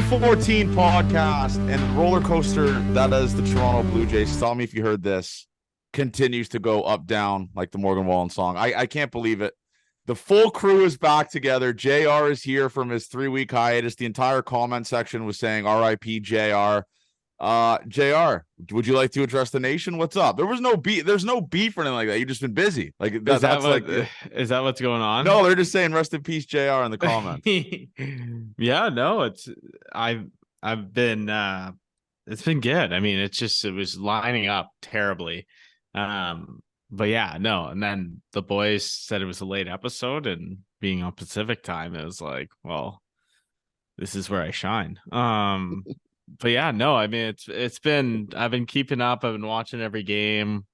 14 podcast and the roller coaster that is the Toronto Blue Jays. Tell me if you heard this. Continues to go up, down like the Morgan Wallen song. I can't believe it. The full crew is back together. JR is here from his 3-week hiatus. The entire comment section was saying RIP JR. JR, would you like to address the nation? What's up? There's no beef or anything like that. You've just been busy. Like is that what's going on? No, they're just saying rest in peace, JR, in the comments. Yeah, no, I've been it's been good. I mean, it was lining up terribly. But yeah, no, and then the boys said it was a late episode, and being on Pacific time, it was like, well, this is where I shine. But yeah, no, I mean, I've been keeping up. I've been watching every game.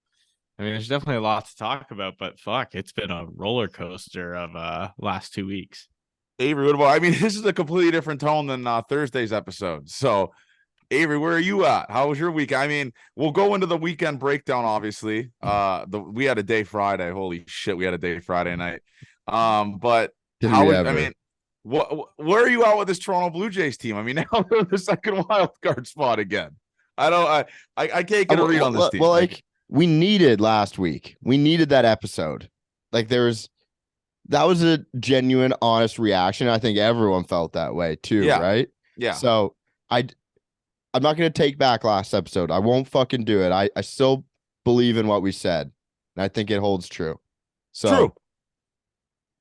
I mean, there's definitely a lot to talk about, but fuck, it's been a roller coaster of last 2 weeks. Avery, what about? I mean, this is a completely different tone than Thursday's episode. So, Avery, where are you at? How was your week? I mean, we'll go into the weekend breakdown. Obviously, we had a day Friday. Holy shit, we had a day Friday night. But I mean, where are you at with this Toronto Blue Jays team? I mean, now they're the second wild card spot again. I can't get a read on this team. Well, like we needed last week. We needed that episode. Like that was a genuine, honest reaction. I think everyone felt that way too, right? Yeah. So I'm not going to take back last episode. I won't fucking do it. I still believe in what we said, and I think it holds true. So, true.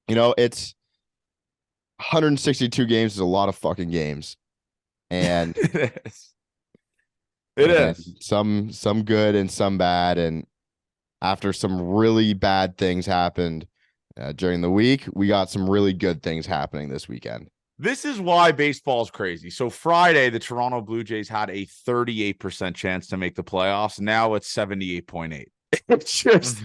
You know, it's 162 games is a lot of fucking games, and it is some good and some bad. And after some really bad things happened during the week, we got some really good things happening this weekend. This is why baseball is crazy. So Friday, the Toronto Blue Jays had a 38% chance to make the playoffs. Now it's 78.8. It's just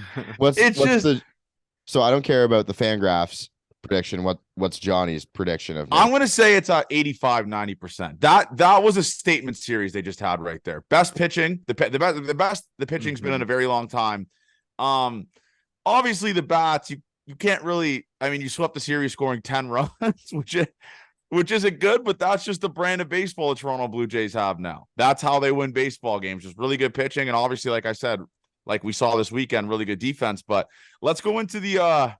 so I don't care about the Fangraphs prediction. What's Johnny's prediction of? I'm going to say it's 85, 90%. That was a statement series they just had right there. Best pitching, the best the pitching's been in a very long time. Obviously the bats, you can't really, I mean, you swept the series scoring 10 runs, which isn't good, but that's just the brand of baseball the Toronto Blue Jays have now. That's how they win baseball games. Just really good pitching. And obviously, like I said, like we saw this weekend, really good defense. But let's go into the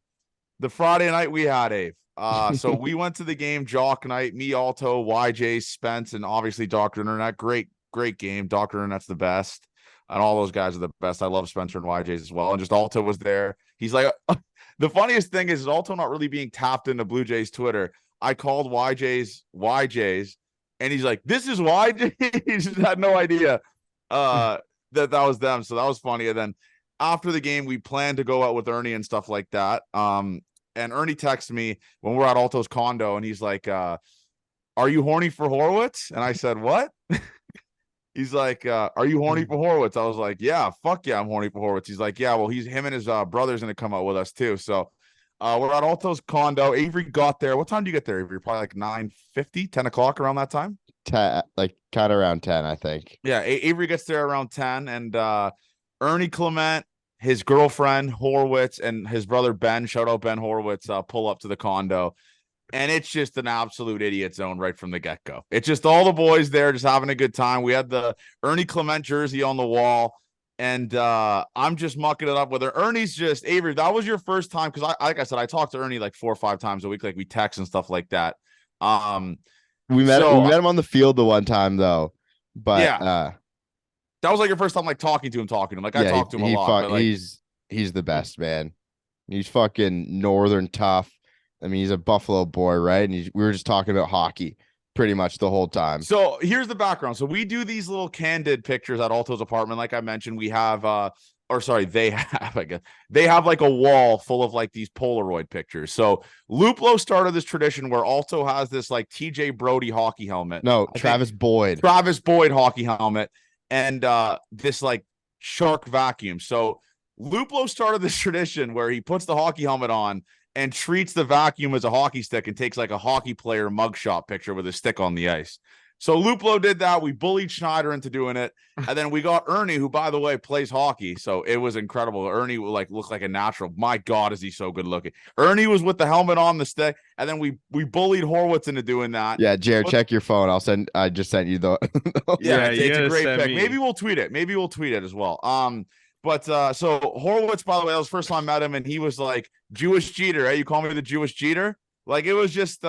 Friday night we had, Ave. So we went to the game, Jock night, me, Alto, YJ, Spence, and obviously Dr. Internet. Great game. Dr. Internet's the best. And all those guys are the best. I love Spencer and YJ's as well. And just Alto was there. He's like, the funniest thing is Alto not really being tapped into Blue Jays Twitter. I called YJ's, and he's like, this is YJ. He just had no idea that was them. So that was funny. And then after the game, we planned to go out with Ernie and stuff like that. And Ernie texted me when we're at Alto's condo, and he's like, are you horny for Horowitz? And I said, what? He's like, are you horny for Horowitz? I was like, yeah, fuck yeah, I'm horny for Horowitz. He's like, yeah, well, him and his brother's going to come out with us too. So we're at Alto's condo. Avery got there. What time did you get there, Avery? Probably like 9:50, 10 o'clock around that time? 10, like kind of around 10, I think. Yeah, Avery gets there around 10. And Ernie Clement, his girlfriend, Horowitz, and his brother, Ben, shout out Ben Horowitz, pull up to the condo. And it's just an absolute idiot zone right from the get-go. It's just all the boys there just having a good time. We had the Ernie Clement jersey on the wall. And I'm just mucking it up with her. Ernie's just, Avery, that was your first time, because like I said, I talk to Ernie like 4 or 5 times a week, like we text and stuff like that. We met him on the field the one time though, but yeah, that was like your first time like talking to him. Like I talked to him a lot. Like, he's the best, man. He's fucking northern tough. I mean, he's a Buffalo boy, right? And we were just talking about hockey pretty much the whole time. So here's the background. So we do these little candid pictures at Alto's apartment. Like I mentioned, we have, they have like a wall full of like these Polaroid pictures. So Luplo started this tradition where Alto has this like TJ Brody hockey helmet. No, Travis Boyd hockey helmet, and this like shark vacuum. So Luplo started this tradition where he puts the hockey helmet on and treats the vacuum as a hockey stick and takes like a hockey player mugshot picture with a stick on the ice. So Luplo did that. We bullied Schneider into doing it. And then we got Ernie, who, by the way, plays hockey. So it was incredible. Ernie would look like a natural. My God, is he so good looking. Ernie was with the helmet on the stick. And then we bullied Horwitz into doing that. Yeah, Jared, check your phone. I just sent you the. Yeah, you it's a gotta great send pick. me- Maybe we'll tweet it. Maybe we'll tweet it as well. But so Horowitz, by the way, that was the first time I met him, and he was like, Jewish Jeter, eh? You call me the Jewish Jeter? Like, it was just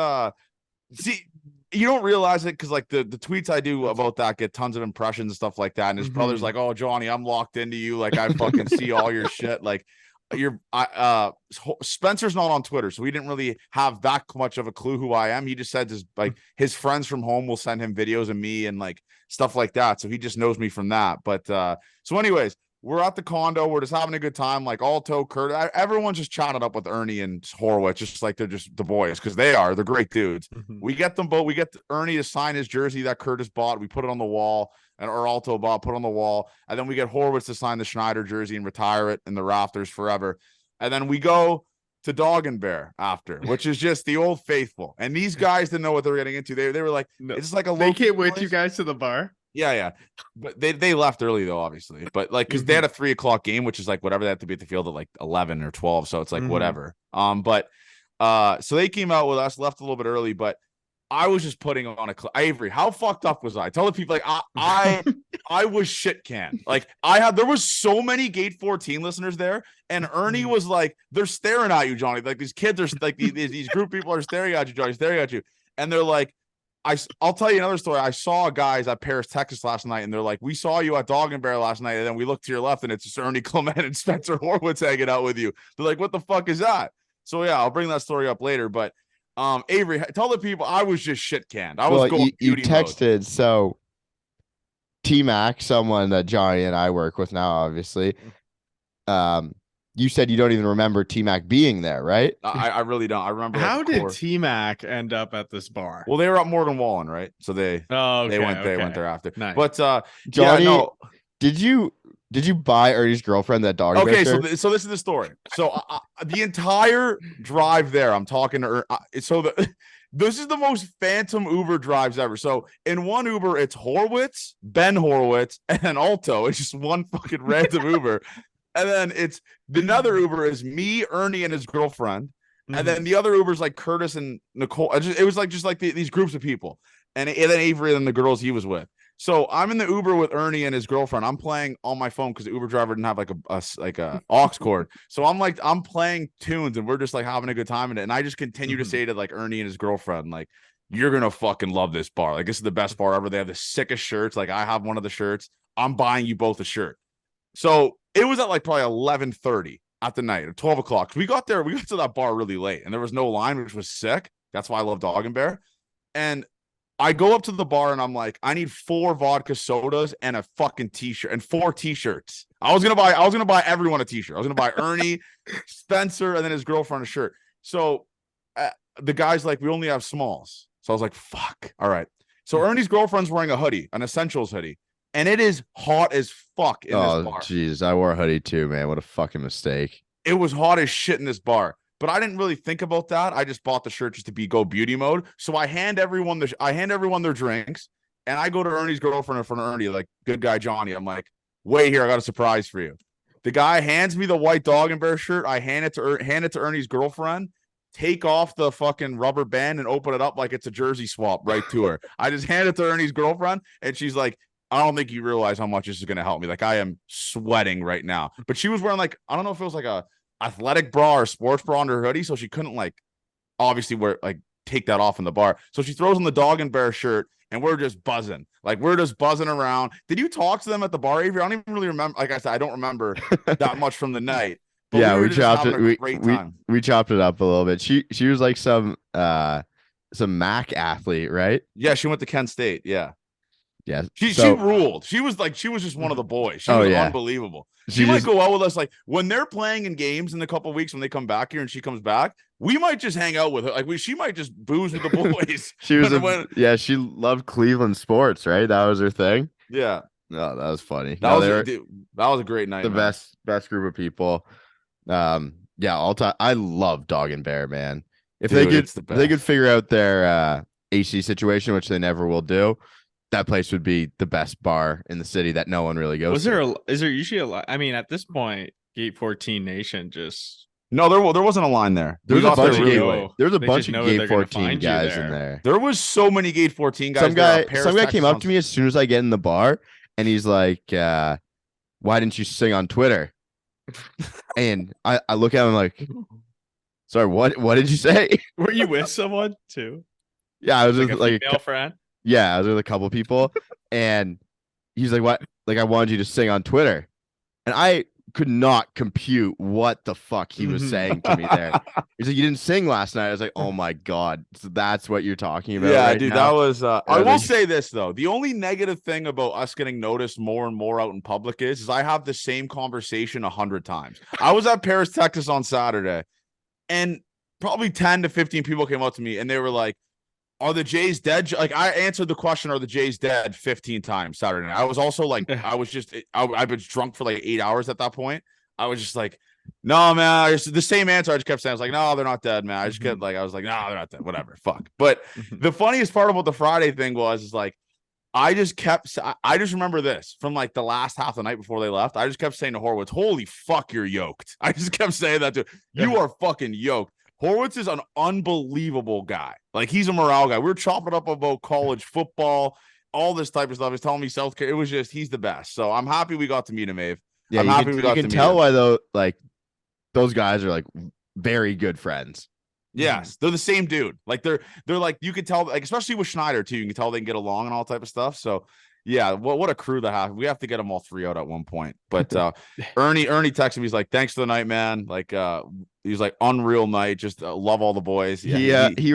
see, you don't realize it because like the tweets I do about that get tons of impressions and stuff like that. And his brother's Mhm. like, "Oh, Johnny, I'm locked into you. Like, I fucking see all your shit. Like, Spencer's not on Twitter, so he didn't really have that much of a clue who I am. He just said his friends from home will send him videos of me and like stuff like that. So he just knows me from that. But so anyways, we're at the condo. We're just having a good time. Like Alto, Kurt, everyone's just chatting up with Ernie and Horowitz, just like they're just the boys because they're great dudes. Mhm. We get them both. We get Ernie to sign his jersey that Curtis bought. We put it on the wall, and or Alto bought, put on the wall, and then we get Horowitz to sign the Schneider jersey and retire it in the rafters forever. And then we go to Dog and Bear after, which is just the old faithful. And these guys didn't know what they were getting into. They were like, No, it's like a they low came with you guys to the bar. yeah. But they left early though, obviously. But like because they had a 3:00 game, which is like whatever, they have to be at the field at like 11 or 12. So it's like whatever. But so they came out with us, left a little bit early, but I was just putting on Avery. How fucked up was I? Tell the people like I was shit canned. Like there was so many Gate 14 listeners there, and Ernie was like, they're staring at you, Johnny. Like these kids are like these group people are staring at you, Johnny, staring at you, and they're like, I'll tell you another story. I saw guys at Paris, Texas last night, and they're like, we saw you at Dog and Bear last night, and then we look to your left, and it's just Ernie Clement and Spencer Horwitz hanging out with you. They're like, what the fuck is that? So yeah, I'll bring that story up later. But Avery, tell the people I was just shit canned. I was going you beauty mode. texted so T-Mac, someone that Johnny and I work with now, obviously. You said you don't even remember T-Mac being there, right? I really don't. I remember. How like, did T-Mac end up at this bar? Well, they were up Morgan Wallen, right? So they okay, went there after. Nice. But Johnny, yeah, no. did you buy Ernie's girlfriend that dog? Okay, so so this is the story. So the entire drive there, I'm talking to her. This is the most phantom Uber drives ever. So in one Uber, it's Horwitz, Ben Horowitz, and Alto. It's just one fucking random Uber. And then it's another Uber is me, Ernie, and his girlfriend. And then the other Uber's like Curtis and Nicole. It was like just like these groups of people. And then Avery and the girls he was with. So I'm in the Uber with Ernie and his girlfriend. I'm playing on my phone because the Uber driver didn't have like a aux cord. So I'm playing tunes and we're just like having a good time in it. And I just continue to say to like Ernie and his girlfriend, like, you're gonna fucking love this bar. Like, this is the best bar ever. They have the sickest shirts. Like, I have one of the shirts. I'm buying you both a shirt. So it was at like probably 11:30 at the night or 12 o'clock. We got to that bar really late and there was no line, which was sick. That's why I love Dog and Bear. And I go up to the bar and I'm like, I need 4 vodka sodas and a fucking t-shirt and 4 t-shirts. I was gonna buy everyone a t-shirt. I was gonna buy Ernie, Spencer, and then his girlfriend a shirt. So the guy's like, we only have smalls. So I was like, fuck. All right. So Ernie's girlfriend's wearing a hoodie, an Essentials hoodie, and it is hot as fuck in this bar. Jeez, I wore a hoodie too, man. What a fucking mistake. It was hot as shit in this bar. But I didn't really think about that. I just bought the shirt just to go beauty mode. So I hand everyone their drinks, and I go to Ernie's girlfriend in front of Ernie, like, good guy Johnny. I'm like, wait here, I got a surprise for you. The guy hands me the white Dog and Bear shirt. I hand it to Ernie's girlfriend. Take off the fucking rubber band and open it up like it's a jersey swap right to her. I just hand it to Ernie's girlfriend, and she's like, I don't think you realize how much this is going to help me. Like, I am sweating right now. But she was wearing, like, I don't know if it was like a athletic bra or sports bra under her hoodie, so she couldn't like obviously take that off in the bar. So she throws on the Dog and Bear shirt, and we're just buzzing. Like, we're just buzzing around. Did you talk to them at the bar, Avery? I don't even really remember. Like I said, I don't remember that much from the night. But Yeah, we we chopped it. Time. We chopped it up a little bit. She was like some MAC athlete, right? Yeah, she went to Kent State. Yeah. Yeah. She ruled. She was just one of the boys. She was unbelievable. She might go out with us. Like, when they're playing in games in a couple of weeks, when they come back here and she comes back, we might just hang out with her. Like, she might just booze with the boys. She was she loved Cleveland sports, right? That was her thing. Yeah. No, that was funny. That was a great night. The best group of people. All time. I love Dog and Bear, man. If they could figure out their AC situation, which they never will do, that place would be the best bar in the city that no one really goes Was to. there is there usually a lot? I mean, at this point, Gate 14 Nation just No, there wasn't a line there. There's We a got there bunch of really gate, late. there's a They bunch just of know Gate they're gonna 14 find you guys in there. there. There was so many Gate 14 guys. Some there. guy, Paris, some guy came Texas up on- to me as soon as I get in the bar, and he's like, "Why didn't you sing on Twitter?" And I look at him like, "Sorry, what did you say?" Were you with someone too? Yeah, I was Like with a like female friend? yeah, I was with a couple people, and he's like, "What? Like I wanted you to sing on Twitter," and I could not compute what the fuck he was Mhm. saying to me there. He's like, "You didn't sing last night." I was like, "Oh my god, so that's what you're talking about?" Yeah, right dude, now? that was. I was will like- say this though: the only negative thing about us getting noticed more and more out in public is I have the same conversation 100 times. I was at Paris, Texas on Saturday, and probably 10 to 15 people came up to me and they were like, "Are the Jays dead?" Like I answered the question, "Are the Jays dead?" 15 times Saturday night. I was also like, I was just, I was drunk for like 8 hours at that point. I was just like, "No, man." It's the same answer. I just kept saying, "I was like, no, they're not dead, man." I just kept like, I was like, "No, they're not dead. Whatever, fuck." But the funniest part about the Friday thing was like, I just kept, I just remember this from like the last half the night before they left. I just kept saying to Horwitz, "Holy fuck, you're yoked." I just kept saying that to you are fucking yoked. Horwitz is an unbelievable guy. Like he's a morale guy. We were chopping up about college football, all this type of stuff. He's telling me South Carolina. It was just, he's the best. So I'm happy we got to meet him, Abe. Yeah, I'm you happy can, we you got can to meet tell him. why though, like those guys are like very good friends. Yes, they're the same dude. Like they're like, you could tell, like especially with Schneider too. You can tell they can get along and all type of stuff. So yeah, what a crew that have. We have to get them all three out at one point. But Ernie texted me. He's like, "Thanks for the night, man." Like he was like, "Unreal night. Just love all the boys." Yeah, He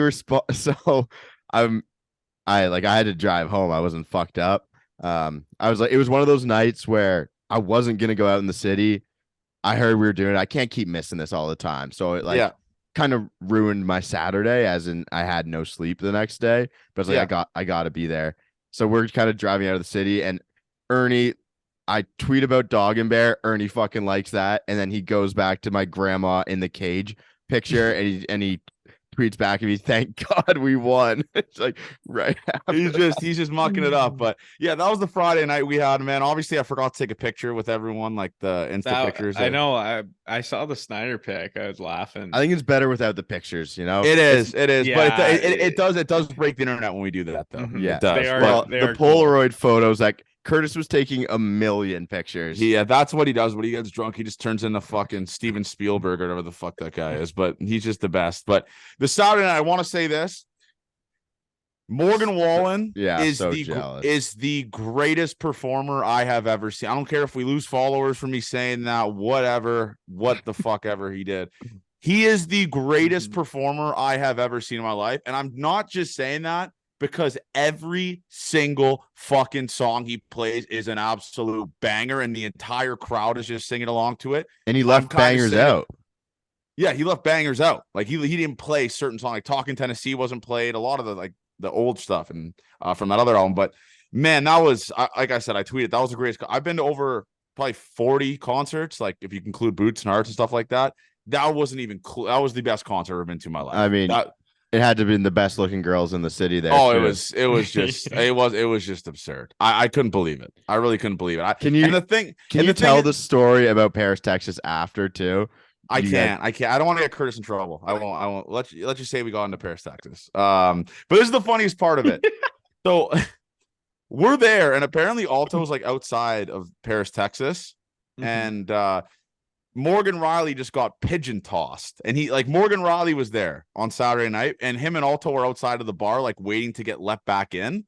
so I had to drive home. I wasn't fucked up. I was like, it was one of those nights where I wasn't gonna go out in the city. I heard we were doing it. I can't keep missing this all the time. So it yeah. kind of ruined my Saturday, as in I had no sleep the next day. But I was like, Yeah. I gotta be there. So we're kind of driving out of the city, and Ernie, I tweet about Dog and Bear. Ernie fucking likes that, and then he goes back to my grandma in the cage picture, and he tweets back at me, "Thank God we won." It's like right after. He's just mucking it up. But yeah, that was the Friday night we had, man. Obviously, I forgot to take a picture with everyone, like the Insta pictures. I know. I saw the Snyder pick. I was laughing. I think it's better without the pictures, you know. It is, but Yeah, it does break the internet when we do that, though. Mhm. Yeah, It does. They are- Well, they the are cool. Polaroid photos, like Curtis was taking a million pictures. Yeah, that's what he does. When he gets drunk, he just turns into fucking Steven Spielberg or whatever the fuck that guy is. But he's just the best. But the Saturday night, I want to say this: Morgan Wallen Yeah, is so the jealous. is the greatest performer I have ever seen. I don't care if we lose followers for me saying that. Whatever, what the fuck ever he did. He is the greatest Mhm. performer I have ever seen in my life, and I'm not just saying that because every single fucking song he plays is an absolute banger, and the entire crowd is just singing along to it. And he left I'm kinda bangers saying- out. Yeah, he left bangers out. Like he didn't play certain songs. Like Talking Tennessee wasn't played. A lot of the old stuff and from that other album. But man, that was like I said, I tweeted that was the greatest. I've been to over probably 40 concerts. Like if you include Boots and Hearts and stuff like that. That wasn't even that was the best concert I've ever been to in my life. I mean, That- it had to have been the best looking girls in the city there. oh, too. it was just it was just absurd. I couldn't believe it. I really couldn't believe it. Can you and the thing can and you the thing tell is- the story about Paris, Texas after too? I You can't. I don't want to get Curtis in trouble. I won't let you say we got into Paris, Texas. But this is the funniest part of it. So we're there, and apparently Alto's like outside of Paris, Texas, Mhm. and Morgan Riley just got pigeon tossed, and Morgan Riley was there on Saturday night, and him and Alto were outside of the bar, like waiting to get let back in.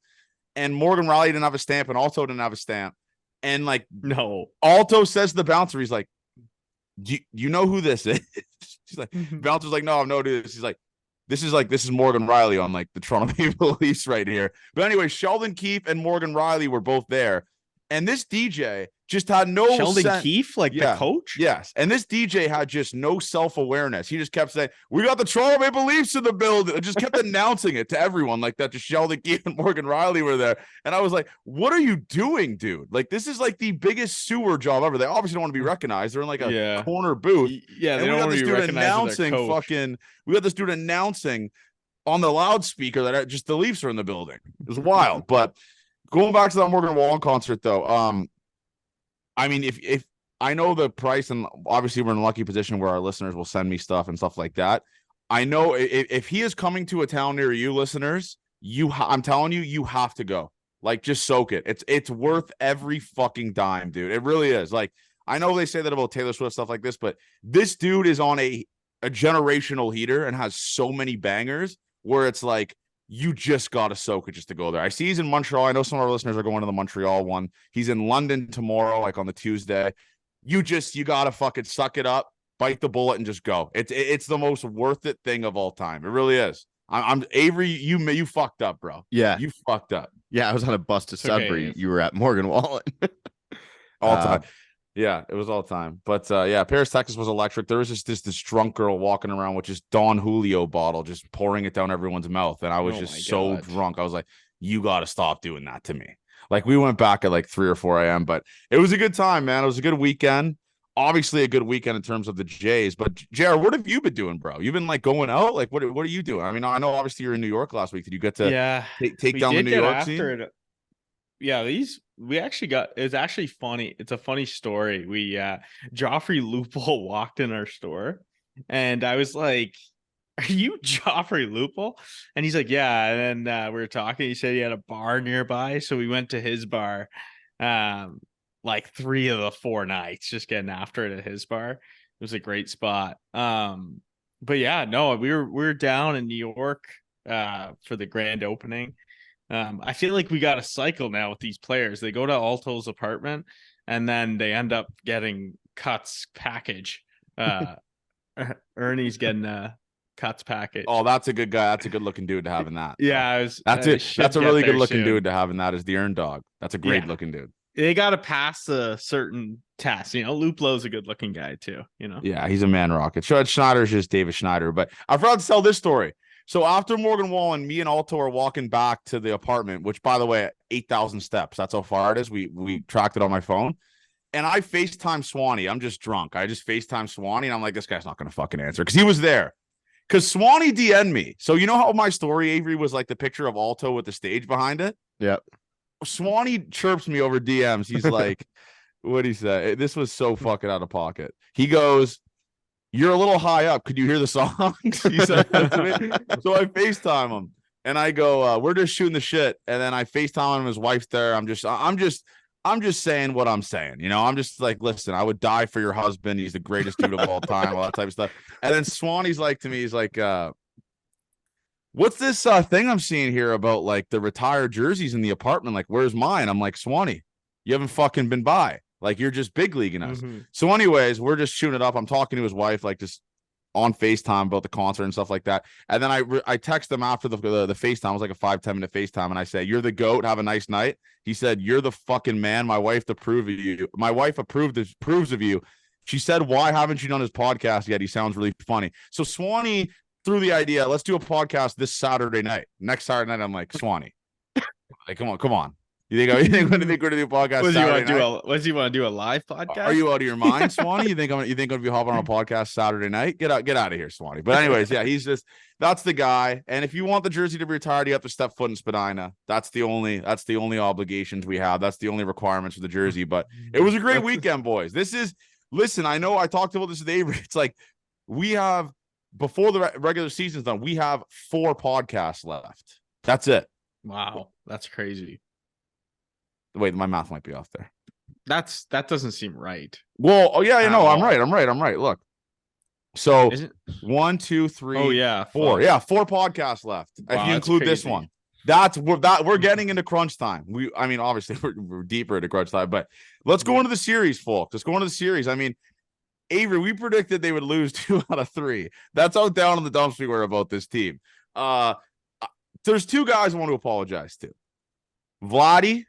And Morgan Riley didn't have a stamp, and Alto didn't have a stamp, and like No. Alto says to the bouncer, he's like, "Do you know who this is?" She's like, bouncer's like, "No, no, dude." He's like, this is Morgan Riley on like the Toronto Maple Leafs right here. But anyway, Sheldon Keefe and Morgan Riley were both there, and this DJ just had no Sheldon sen- Keefe, like Yeah. the coach. Yes, and this DJ had just no self-awareness. He just kept saying, "We got the Toronto Maple Leafs in the building." And just kept announcing it to everyone like that. Just Sheldon Keefe and Morgan Riley were there, and I was like, "What are you doing, dude? Like, this is like the biggest sewer job ever." They obviously don't want to be recognized. They're in like a Yeah. corner booth, Yeah, and they we don't got want this to be dude recognized as announcing their coach. fucking. We got this dude announcing on the loudspeaker that just the Leafs are in the building. It was wild, but. going back to that Morgan Wallen concert though. I mean, if I know the price, and obviously we're in a lucky position where our listeners will send me stuff and stuff like that. I know if he is coming to a town near you, listeners, I'm telling you, you have to go. Like, just soak it. It's worth every fucking dime, dude. It really is. Like, I know they say that about Taylor Swift stuff like this, but this dude is on a generational heater and has so many bangers where it's like you just got to soak it just to go there. I see he's in Montreal. I know some of our listeners are going to the Montreal one. He's in London tomorrow, like on the Tuesday. You got to fucking suck it up, bite the bullet, and just go. It's the most worth it thing of all time. It really is. I'm Avery. You fucked up, bro. Yeah. You fucked up. Yeah, I was on a bus to It's okay. Sudbury. You were at Morgan Wallen. All time. Yeah, it was all time. But yeah, Paris, Texas was electric. There was just this drunk girl walking around with just Don Julio bottle, just pouring it down everyone's mouth. And I was Oh just my so God. drunk. I was like, you got to stop doing that to me. Like, we went back at like 3 or 4 a.m., but it was a good time, man. It was a good weekend. Obviously a good weekend in terms of the Jays. But JR, what have you been doing, bro? You've been like going out? Like, what are you doing? I mean, I know obviously you're in New York last week. Did you get to Yeah, take we down the did New get York after scene? it. Yeah, we actually got, it's actually funny. It's a funny story. We Joffrey Lupul walked in our store and I was like, "Are you Joffrey Lupul?" And he's like, "Yeah." And then we were talking. He said he had a bar nearby, so we went to his bar. Like 3 of the 4 nights, just getting after it at his bar. It was a great spot. But yeah, no, we were down in New York for the grand opening. I feel like we got a cycle now with these players. They go to Alto's apartment and then they end up getting Cuts package. Ernie's getting a Cuts package. Oh, that's a good guy. That's a good looking dude to have in that. Yeah, I was. That's I it. should That's a get really there good looking soon. dude to have in that is the Earn Dog. That's a great Yeah. looking dude. They got to pass a certain test. You know, Luplo's a good looking guy too. You know. Yeah, he's a man rocket. Schneider's just David Schneider. But I forgot to tell this story. So after Morgan Wallen, me and Alto are walking back to the apartment, which by the way, 8,000 steps. That's how far it is. We tracked it on my phone. And I FaceTime Swanee. I'm just drunk. I just FaceTime Swanee and I'm like, this guy's not gonna fucking answer because he was there. Because Swanee DM'd me. So you know how my story, Avery, was like the picture of Alto with the stage behind it? Yep. Swanee chirps me over DMs. He's like, what'd he say? This was so fucking out of pocket. He goes, "You're a little high up. Could you hear the songs?" He said that to me. So I FaceTime him and I go, we're just shooting the shit. And then I FaceTime him, his wife's there. I'm just saying what I'm saying. You know, I'm just like, listen, I would die for your husband. He's the greatest dude of all time, all that type of stuff. And then Swanee's like to me, he's like, what's this thing I'm seeing here about like the retired jerseys in the apartment? Like, where's mine? I'm like, Swanee, you haven't fucking been by. Like, you're just big leaguing us. Mm-hmm. So anyways, we're just shooting it up. I'm talking to his wife, like just on FaceTime about the concert and stuff like that. And then I text him after the FaceTime. It was like a 5-10 minute FaceTime. And I say, "You're the GOAT. Have a nice night." He said, "You're the fucking man. My wife approves of you. My wife approves of you. She said, why haven't you done his podcast yet? He sounds really funny." So Swanee threw the idea, let's do a podcast this Saturday night. Next Saturday night, I'm like, Swanee, like, come on. You think we're gonna do a podcast? Was Saturday he want to do a live podcast? Are you out of your mind, Swanee? You think I'm gonna be hopping on a podcast Saturday night? Get out of here, Swanee. But anyways, yeah, that's the guy. And if you want the jersey to be retired, you have to step foot in Spadina. That's the only obligations we have. That's the only requirements for the jersey. But it was a great weekend, boys. Listen, I know I talked about this with Avery. It's like we have, before the regular season's done, we have 4 podcasts left. That's it. Wow, that's crazy. Wait, my math might be off there. That doesn't seem right. Well, oh yeah, At all. I'm right. Look, so Isn't 1, 2, 3. Oh yeah, 4. fuck. Yeah, 4 podcasts left. Wow, if you that's include this crazy. one, we're getting into crunch time. I mean, obviously we're deeper into crunch time, but let's go into the series, folks. Let's go into the series. I mean, Avery, we predicted they would lose 2 out of 3. That's how down in the dumps we were about this team. There's 2 guys I want to apologize to. Vladdy,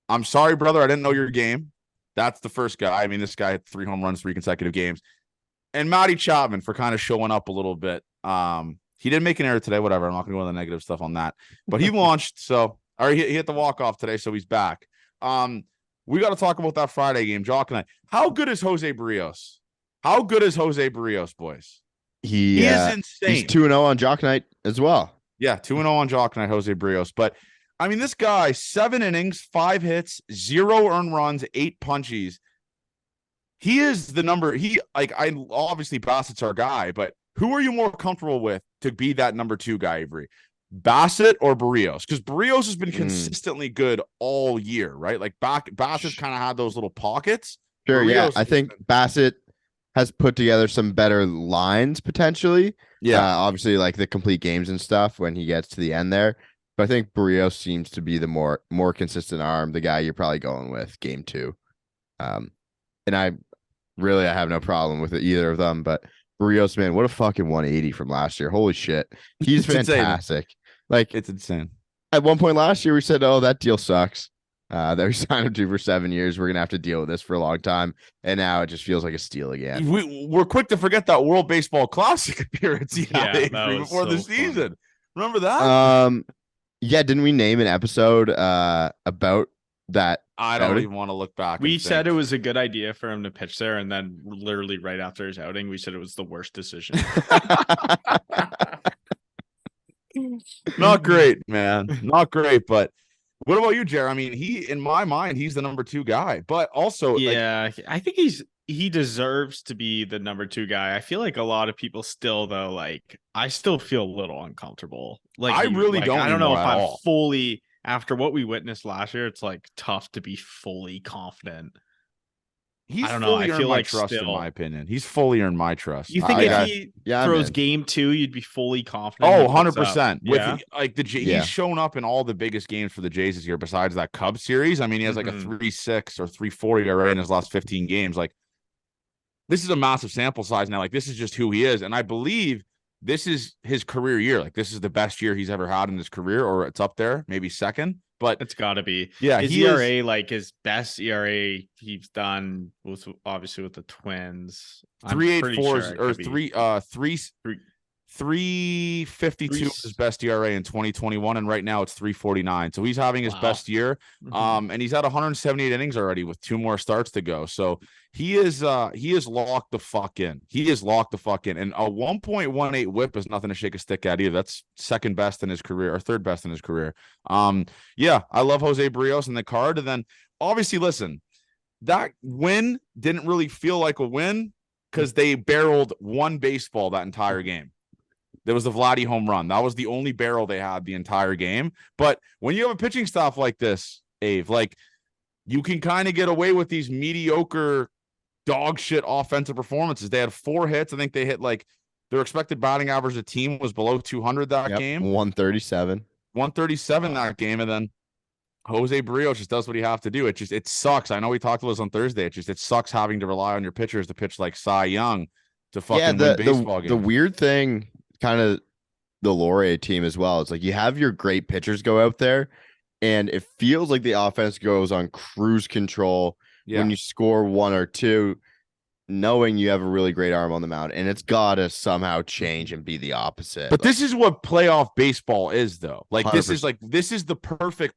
I'm sorry, brother. I didn't know your game. That's the first guy. I mean, this guy had 3 home runs, 3 consecutive games. And Matty Chapman for kind of showing up a little bit. He didn't make an error today, whatever. I'm not going to go into the negative stuff on that. But he launched, he hit the walk-off today, so he's back. We got to talk about that Friday game, Jock and I. How good is Jose Barrios? How good is Jose Barrios, boys? He is insane. He's 2-0 on Jock Night as well. Yeah, 2-0 on Jock Night, Jose Barrios. But I mean, this guy, 7 innings, 5 hits, 0 earned runs, 8 punchies. He is the number. I obviously Bassett's our guy, but who are you more comfortable with to be that number 2 guy, Avery? Bassett or Barrios? Because Barrios has been consistently good all year, right? Like Bassett's kind of had those little pockets. Sure, yeah. Barrios I has think been- Bassett has put together some better lines potentially. Yeah, Obviously, like the complete games and stuff when he gets to the end there. But I think Barrios seems to be the more consistent arm, the guy you're probably going with game 2. And I have no problem with either of them. But Barrios, man, what a fucking 180 from last year. Holy shit. He's It's insane. fantastic. Like it's insane. at one point last year, we said, oh, that deal sucks. That we signed him to for 7 years. We're gonna have to deal with this for a long time. And now it just feels like a steal again. We're quick to forget that World Baseball Classic appearance he had Yeah, that was before the so funny. season. Remember that? Yeah, didn't we name an episode about that? I don't outing? even want to look back. We and said it think. was a good idea for him to pitch there, and then literally right after his outing, we said it was the worst decision. Not great, man. Not great. But what about you, Jerry? I mean, in my mind, he's the number 2 guy. But also, like, Yeah, I think he deserves to be the number 2 guy. I feel like a lot of people still though, like I still feel a little uncomfortable. Like I really don't I don't know anymore if at I'm all. fully after what we witnessed last year. It's like tough to be fully confident. he's I don't know, fully I earned feel my like trust, in still- my opinion. He's fully earned my trust. You think I- if he yeah, throws man. game 2, you'd be fully confident? Oh, he puts up- 100%. With Yeah. like Yeah. he's shown up in all the biggest games for the Jays this year besides that Cubs series. I mean, he has like a Mhm. 3.6 or 3.40 ERA in his last 15 games. Like, this is a massive sample size now. Like, this is just who he is. And I believe this is his career year. Like, this is the best year he's ever had in his career, or it's up there, maybe second. But It's got to be. yeah, His he is. ERA, like his best ERA he's done was obviously with the Twins. I'm pretty 3.84 sure it or could be 3.52 was his best ERA in 2021, and right now it's 3.49. So he's having his Wow. best year. Mhm. And he's had 178 innings already with 2 more starts to go. So he is locked the fuck in. He is locked the fuck in. And a 1.18 whip is nothing to shake a stick at either. That's second best in his career, or third best in his career. Yeah, I love Jose Barrios in the card. And then obviously, listen, that win didn't really feel like a win because they barreled one baseball that entire game. There was the Vladdy home run. That was the only barrel they had the entire game. But when you have a pitching staff like this, Ave, like, you can kind of get away with these mediocre dog shit offensive performances. They had 4 hits. I think they hit like their expected batting average of team was below 200 that Yep, game. 137. 137 that game. And then Jose Barrios just does what he have to do. It sucks. I know we talked about this on Thursday. It sucks having to rely on your pitchers to pitch like Cy Young to fucking win baseball games. The weird thing, kind of the Laurier team as well. It's like you have your great pitchers go out there, and it feels like the offense goes on cruise control Yeah. when you score 1 or 2, knowing you have a really great arm on the mound, and it's gotta somehow change and be the opposite. But Like, this is what playoff baseball is, though. Like, this is 100%. the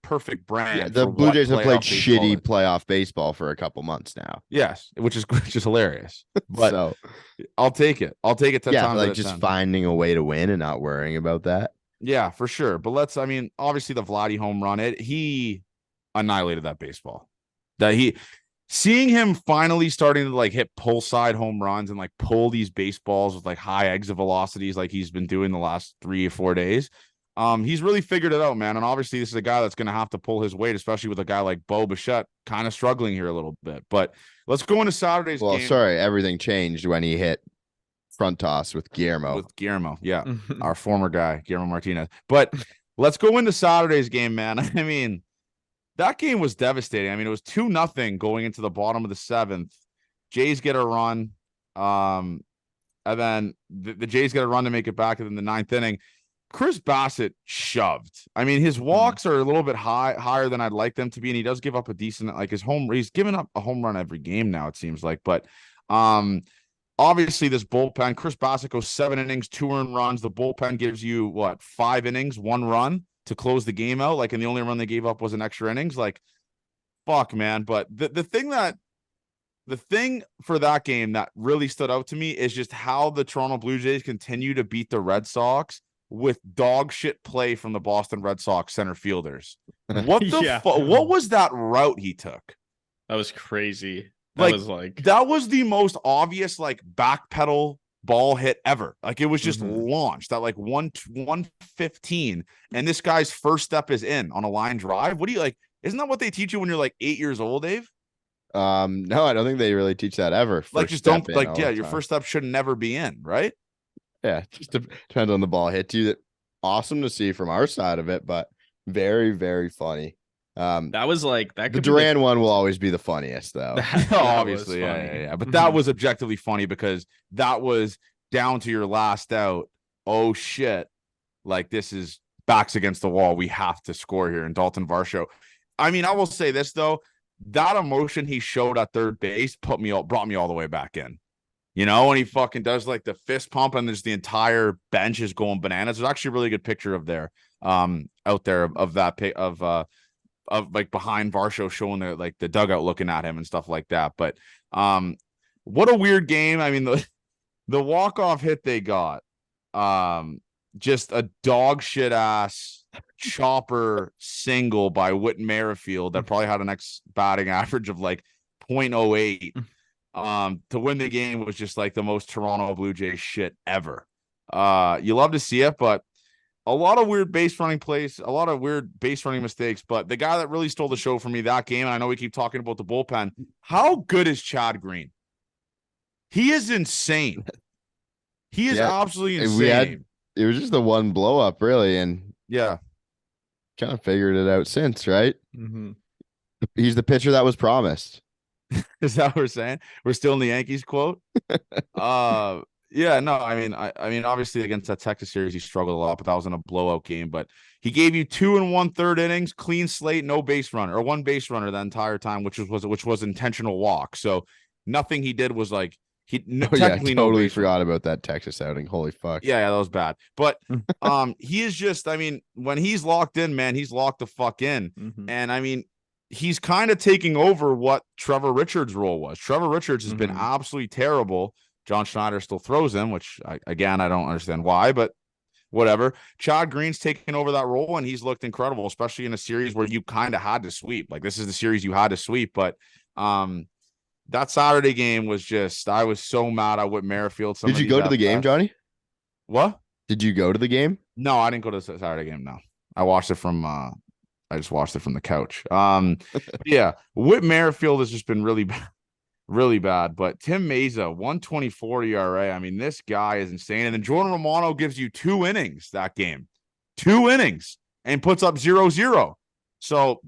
perfect brand. yeah, the for Blue what Jays have played playoff baseball shitty is. playoff baseball for a couple months now. Yes, which is hilarious. But So I'll take it. I'll take it 10 yeah, times out like of just 10. finding a way to win and not worrying about that. Yeah, for sure. But I mean, obviously the Vladdy home run, he annihilated that baseball. Seeing him finally starting to like hit pull side home runs and like pull these baseballs with like high exit velocities like he's been doing the last 3 or 4 days. He's really figured it out, man. And obviously this is a guy that's going to have to pull his weight, especially with a guy like Bo Bichette kind of struggling here a little bit. But let's go into Saturday's Well, game sorry, everything changed when he hit front toss with Guillermo. with Guillermo. Yeah. Our former guy, Guillermo Martinez. But let's go into Saturday's game, man. I mean, that game was devastating. I mean, it was 2-0 going into the bottom of the 7th. Jays get a run. And then the Jays get a run to make it back. And then the 9th inning, Chris Bassett shoved. I mean, his walks are a little bit higher than I'd like them to be. And he does give up a decent, like he's given up a home run every game now, it seems like. But obviously this bullpen, Chris Bassett goes 7 innings, 2 earned runs. The bullpen gives you 5 innings, 1 run to close the game out. Like, and the only run they gave up was an extra innings. Like, fuck, man. But the thing for that game that really stood out to me is just how the Toronto Blue Jays continue to beat the Red Sox with dog shit play from the Boston Red Sox center fielders. What the Yeah. what was that route he took? That was crazy. That Like was like that was the most obvious like backpedal ball hit ever. Like it was just launched at like 115, and this guy's first step is in on a line drive. What do you like? Isn't that what they teach you when you're like 8 years old, Dave? No, I don't think they really teach that ever. Like First just step don't in like all yeah, the your time. first step should never be in, right? Yeah, just depends on the ball hit you. Awesome to see from our side of it, but very, very funny. that was like that The could be Duran one will always be the funniest, though. that Obviously, was yeah, funny. yeah. But that was objectively funny because that was down to your last out. Oh shit. Like this is backs against the wall. We have to score here. And Dalton Varsho. I mean, I will say this though. That emotion he showed at third base brought me all the way back in. You know, when he fucking does like the fist pump and there's the entire bench is going bananas. There's actually a really good picture of there out there of that pic of like behind Varsho showing the like the dugout looking at him and stuff like that. But what a weird game. I mean, the walk-off hit they got, just a dog shit ass chopper single by Whit Merrifield that probably had an batting average of like 0.08. To win the game was just like the most Toronto Blue Jays shit ever. You love to see it, but a lot of weird base running plays, a lot of weird base running mistakes. But the guy that really stole the show for me that game, and I know we keep talking about the bullpen, how good is Chad Green? He is insane. He is absolutely insane. It was just the one blow up, really, and yeah, kind of figured it out since, right? Mm-hmm. He's the pitcher that was promised. Is that what we're saying? We're still in the Yankees quote. Yeah, no, I mean, obviously against that Texas series, he struggled a lot, but that was in a blowout game. But he gave you 2 1/3 innings, clean slate, no base runner or one base runner the entire time, which was intentional walk. So nothing he did was like technically totally no forgot about that Texas outing. Holy fuck. Yeah, that was bad. But he is just, I mean, when he's locked in, man, he's locked the fuck in. Mm-hmm. And I mean, he's kind of taking over what Trevor Richards' role was. Trevor Richards has been absolutely terrible. John Schneider still throws him, which I don't understand why, but whatever. Chad Green's taking over that role, and he's looked incredible, especially in a series where you kind of had to sweep. Like this is the series you had to sweep, but that Saturday game was just, I was so mad at Whit Merrifield. Did you go to the game, Johnny? What? Did you go to the game? No, I didn't go to the Saturday game. No, I watched it from. I just watched it from the couch. Yeah, Whit Merrifield has just been really bad. Really bad, but Tim Meza, 124 ERA. I mean, this guy is insane. And then Jordan Romano gives you 2 innings that game, 2 innings, and puts up 0-0. So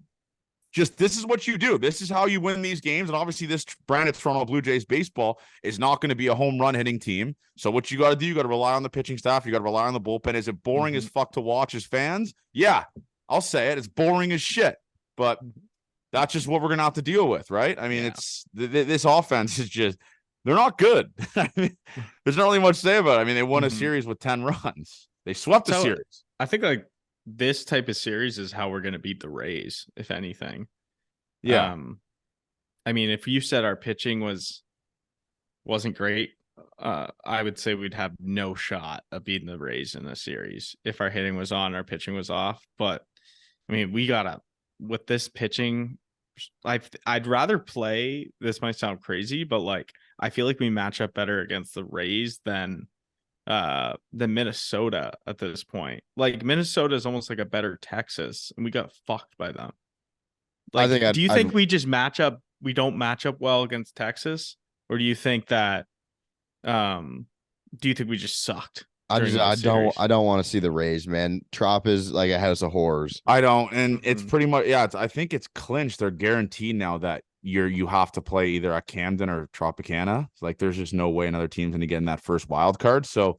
just this is what you do. This is how you win these games. And obviously, this brand of Toronto Blue Jays baseball is not going to be a home run hitting team. So what you got to do, you got to rely on the pitching staff. You got to rely on the bullpen. Is it boring as fuck to watch as fans? Yeah, I'll say it. It's boring as shit, but that's just what we're going to have to deal with, right? I mean, it's this offense is just, they're not good. I mean, there's not really much to say about it. I mean, they won a series with 10 runs. They swept the series. I think like this type of series is how we're going to beat the Rays, if anything. Yeah. I mean, if you said our pitching wasn't great, I would say we'd have no shot of beating the Rays in this series. If our hitting was on, our pitching was off. But I mean, with this pitching, I'd rather play, this might sound crazy, but like I feel like we match up better against the Rays than Minnesota at this point. Like Minnesota is almost like a better Texas, and we got fucked by them. Like, do you think we don't match up well against Texas, or do you think that do you think we just sucked? I don't want to see the Rays, man. Trop is like a house of horrors. I don't, and it's pretty much I think it's clinched. They're guaranteed now that you have to play either at Camden or Tropicana. It's like there's just no way another team's going to get in that first wild card. So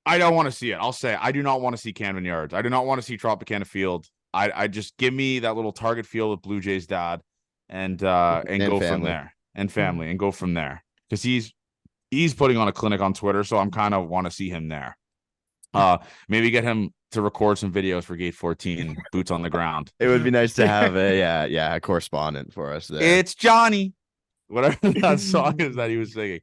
I don't want to see it. I'll say I do not want to see Camden Yards. I do not want to see Tropicana Field. I just give me that little Target Field with Blue Jays dad and go family. from there, and family, and go from there, because he's putting on a clinic on Twitter, so I'm kind of want to see him there. Maybe get him to record some videos for Gate 14, boots on the ground. It would be nice to have a correspondent for us there. It's Johnny, whatever that song is that he was singing.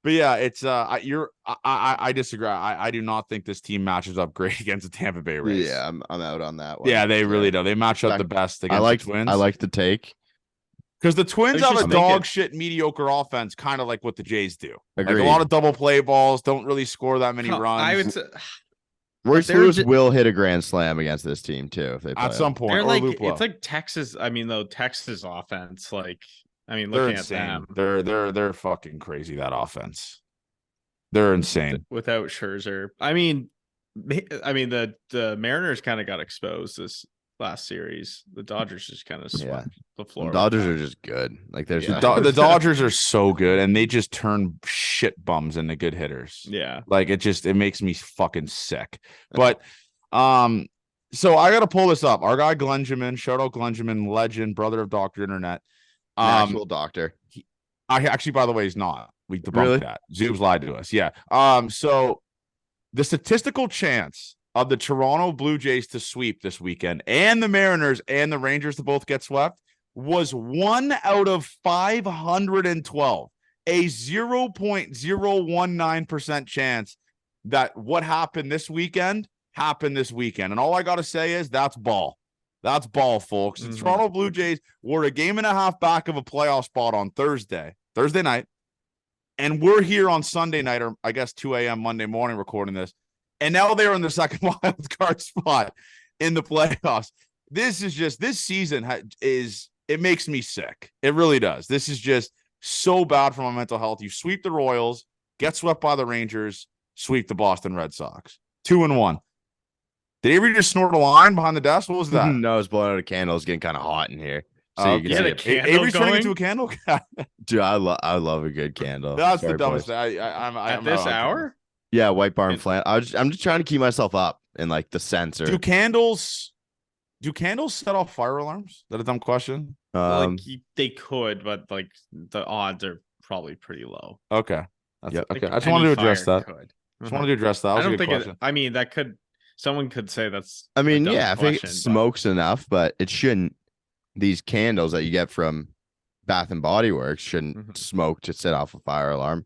But yeah, it's I disagree. I do not think this team matches up great against the Tampa Bay Rays. Yeah, I'm out on that one. Yeah, they So, really do. They match up the Respect- best I against like the Twins. I like the take. because the Twins I was have a just thinking- dog shit mediocre offense, kind of like what the Jays do. Like Agreed. a lot of double play balls, don't really score that many No, runs. I would say Royce they're Lewis ju- will hit a grand slam against this team too if they play at some him. point. they're Or like Luplo. it's like Texas. I mean, though Texas offense, like I mean, they're looking at insane. them They're fucking crazy. That offense. They're insane. without Scherzer. I mean, the Mariners kind of got exposed this last series. The Dodgers just kind of swept the The floor. Dodgers are just good. Like there's Yeah. The Dodgers are so good, and they just turn shit bums into good hitters. yeah. Like it makes me fucking sick. But so I gotta pull this up. Our guy Glenjamin, shout out Glenjamin, legend, brother of Dr. Internet. actual doctor. I actually, by the way, he's not. We debunked Really? that. Zoob's lied to us. Yeah. So the statistical chance of the Toronto Blue Jays to sweep this weekend and the Mariners and the Rangers to both get swept was 1 out of 512, a 0.019% chance that what happened this weekend happened this weekend. And all I got to say is that's ball. That's ball, folks. The Mhm. Toronto Blue Jays were a game and a half back of a playoff spot on Thursday night. And we're here on Sunday night, or I guess 2 a.m. Monday morning recording this. And now they're in the second wild card spot in the playoffs. This season it makes me sick. It really does. This is just so bad for my mental health. You sweep the Royals, get swept by the Rangers, sweep the Boston Red Sox. 2-1. Did Avery just snort a line behind the desk? What was that? No, I was blowing out a candle. It's getting kind of hot in here. So you can You see had a it. candle Avery's turning going? into a candle. Dude, I love a good candle. That's Sorry, the dumbest boys. thing. I'm At I'm this out on hour? Yeah, White Barn And- Flan. I'm just trying to keep myself up in like the sensor. candles. Do candles set off fire alarms? Is that a dumb question? They could, but like the odds are probably pretty low. Okay. Yep. Okay. Like, I just wanted to any address fire that. could. Just wanted to address that. That was I a don't good think question. I mean, that could. Someone could say that's. I mean, a dumb yeah, I think question, it but- smokes enough, but it shouldn't. These candles that you get from Bath and Body Works shouldn't Mhm. smoke to set off a fire alarm.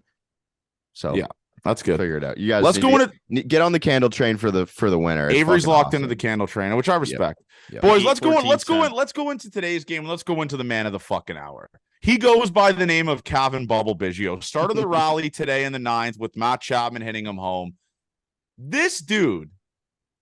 So Yeah, That's good. figure it out. You guys, Let's need go to into get on the candle train for the winter. It's Avery's fucking locked into awesome. the candle train, which I respect. Yep. Boys, let's go in. 14 Let's go in. cents. Let's go into today's game. Let's go into the man of the fucking hour. He goes by the name of Calvin Bubble Biggio. Started the rally today in the ninth with Matt Chapman hitting him home. This dude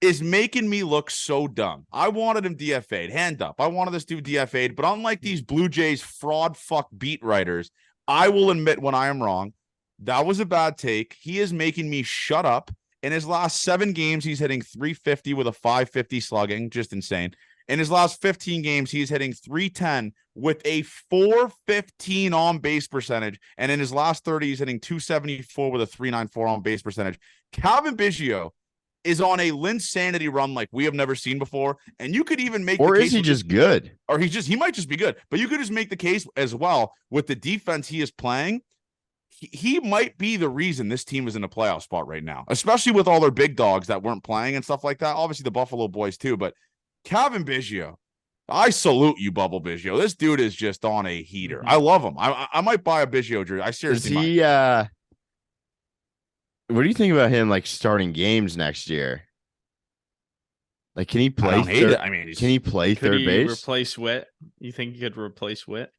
is making me look so dumb. I wanted him DFA'd. Hand up. I wanted this dude DFA'd. But unlike these Blue Jays fraud fuck beat writers, I will admit when I am wrong. That was a bad take. He is making me shut up. In his last 7 games, he's hitting 350 with a 550 slugging. Just insane. In his last 15 games, he's hitting 310 with a 415 on base percentage. And in his last 30, he's hitting 274 with a 394 on base percentage. Calvin Biggio is on a Linsanity run like we have never seen before. And you could even make Or the is case he with just good? or he might just be good, but you could just make the case as well with the defense he is playing. He might be the reason this team is in a playoff spot right now, especially with all their big dogs that weren't playing and stuff like that. Obviously, the Buffalo boys too, but Calvin Biggio, I salute you, Bubble Biggio. This dude is just on a heater. I love him. I might buy a Biggio jersey. I Is seriously might. he? What do you think about him like starting games next year? Like, can he I play? don't hate it. I mean, Can he play Could third he base? replace Witt? You think he could replace Witt?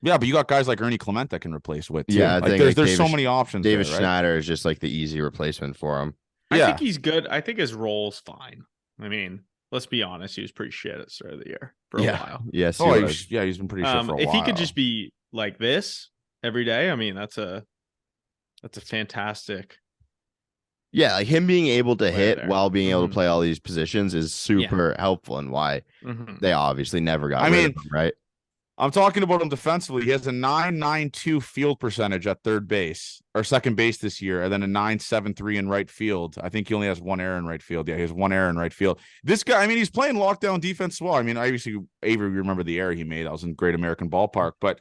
yeah, but you got guys like Ernie Clement that can replace Witt. Too. Yeah, I like, think, there's like, so David- many options. David there, right? Schneider is just like the easy replacement for him. I Yeah. think he's good. I think his role's fine. I mean, let's be honest. He was pretty shit at the start of the year for a while. Yes. Oh, he was. he's been pretty shit for a If while. he could just be like this every day, I mean, that's a fantastic. Yeah, like him being able to Player hit there. while being able Mhm. to play all these positions is super helpful, and why Mhm. they obviously never got. I rid of mean, him, right? I'm talking about him defensively. He has a 9.92 field percentage at third base or second base this year, and then a 9.73 in right field. I think he only has 1 error in right field. Yeah, he has 1 error in right field. This guy, I mean, he's playing lockdown defense well. I mean, obviously, Avery, remember the error he made. That was in Great American Ballpark, but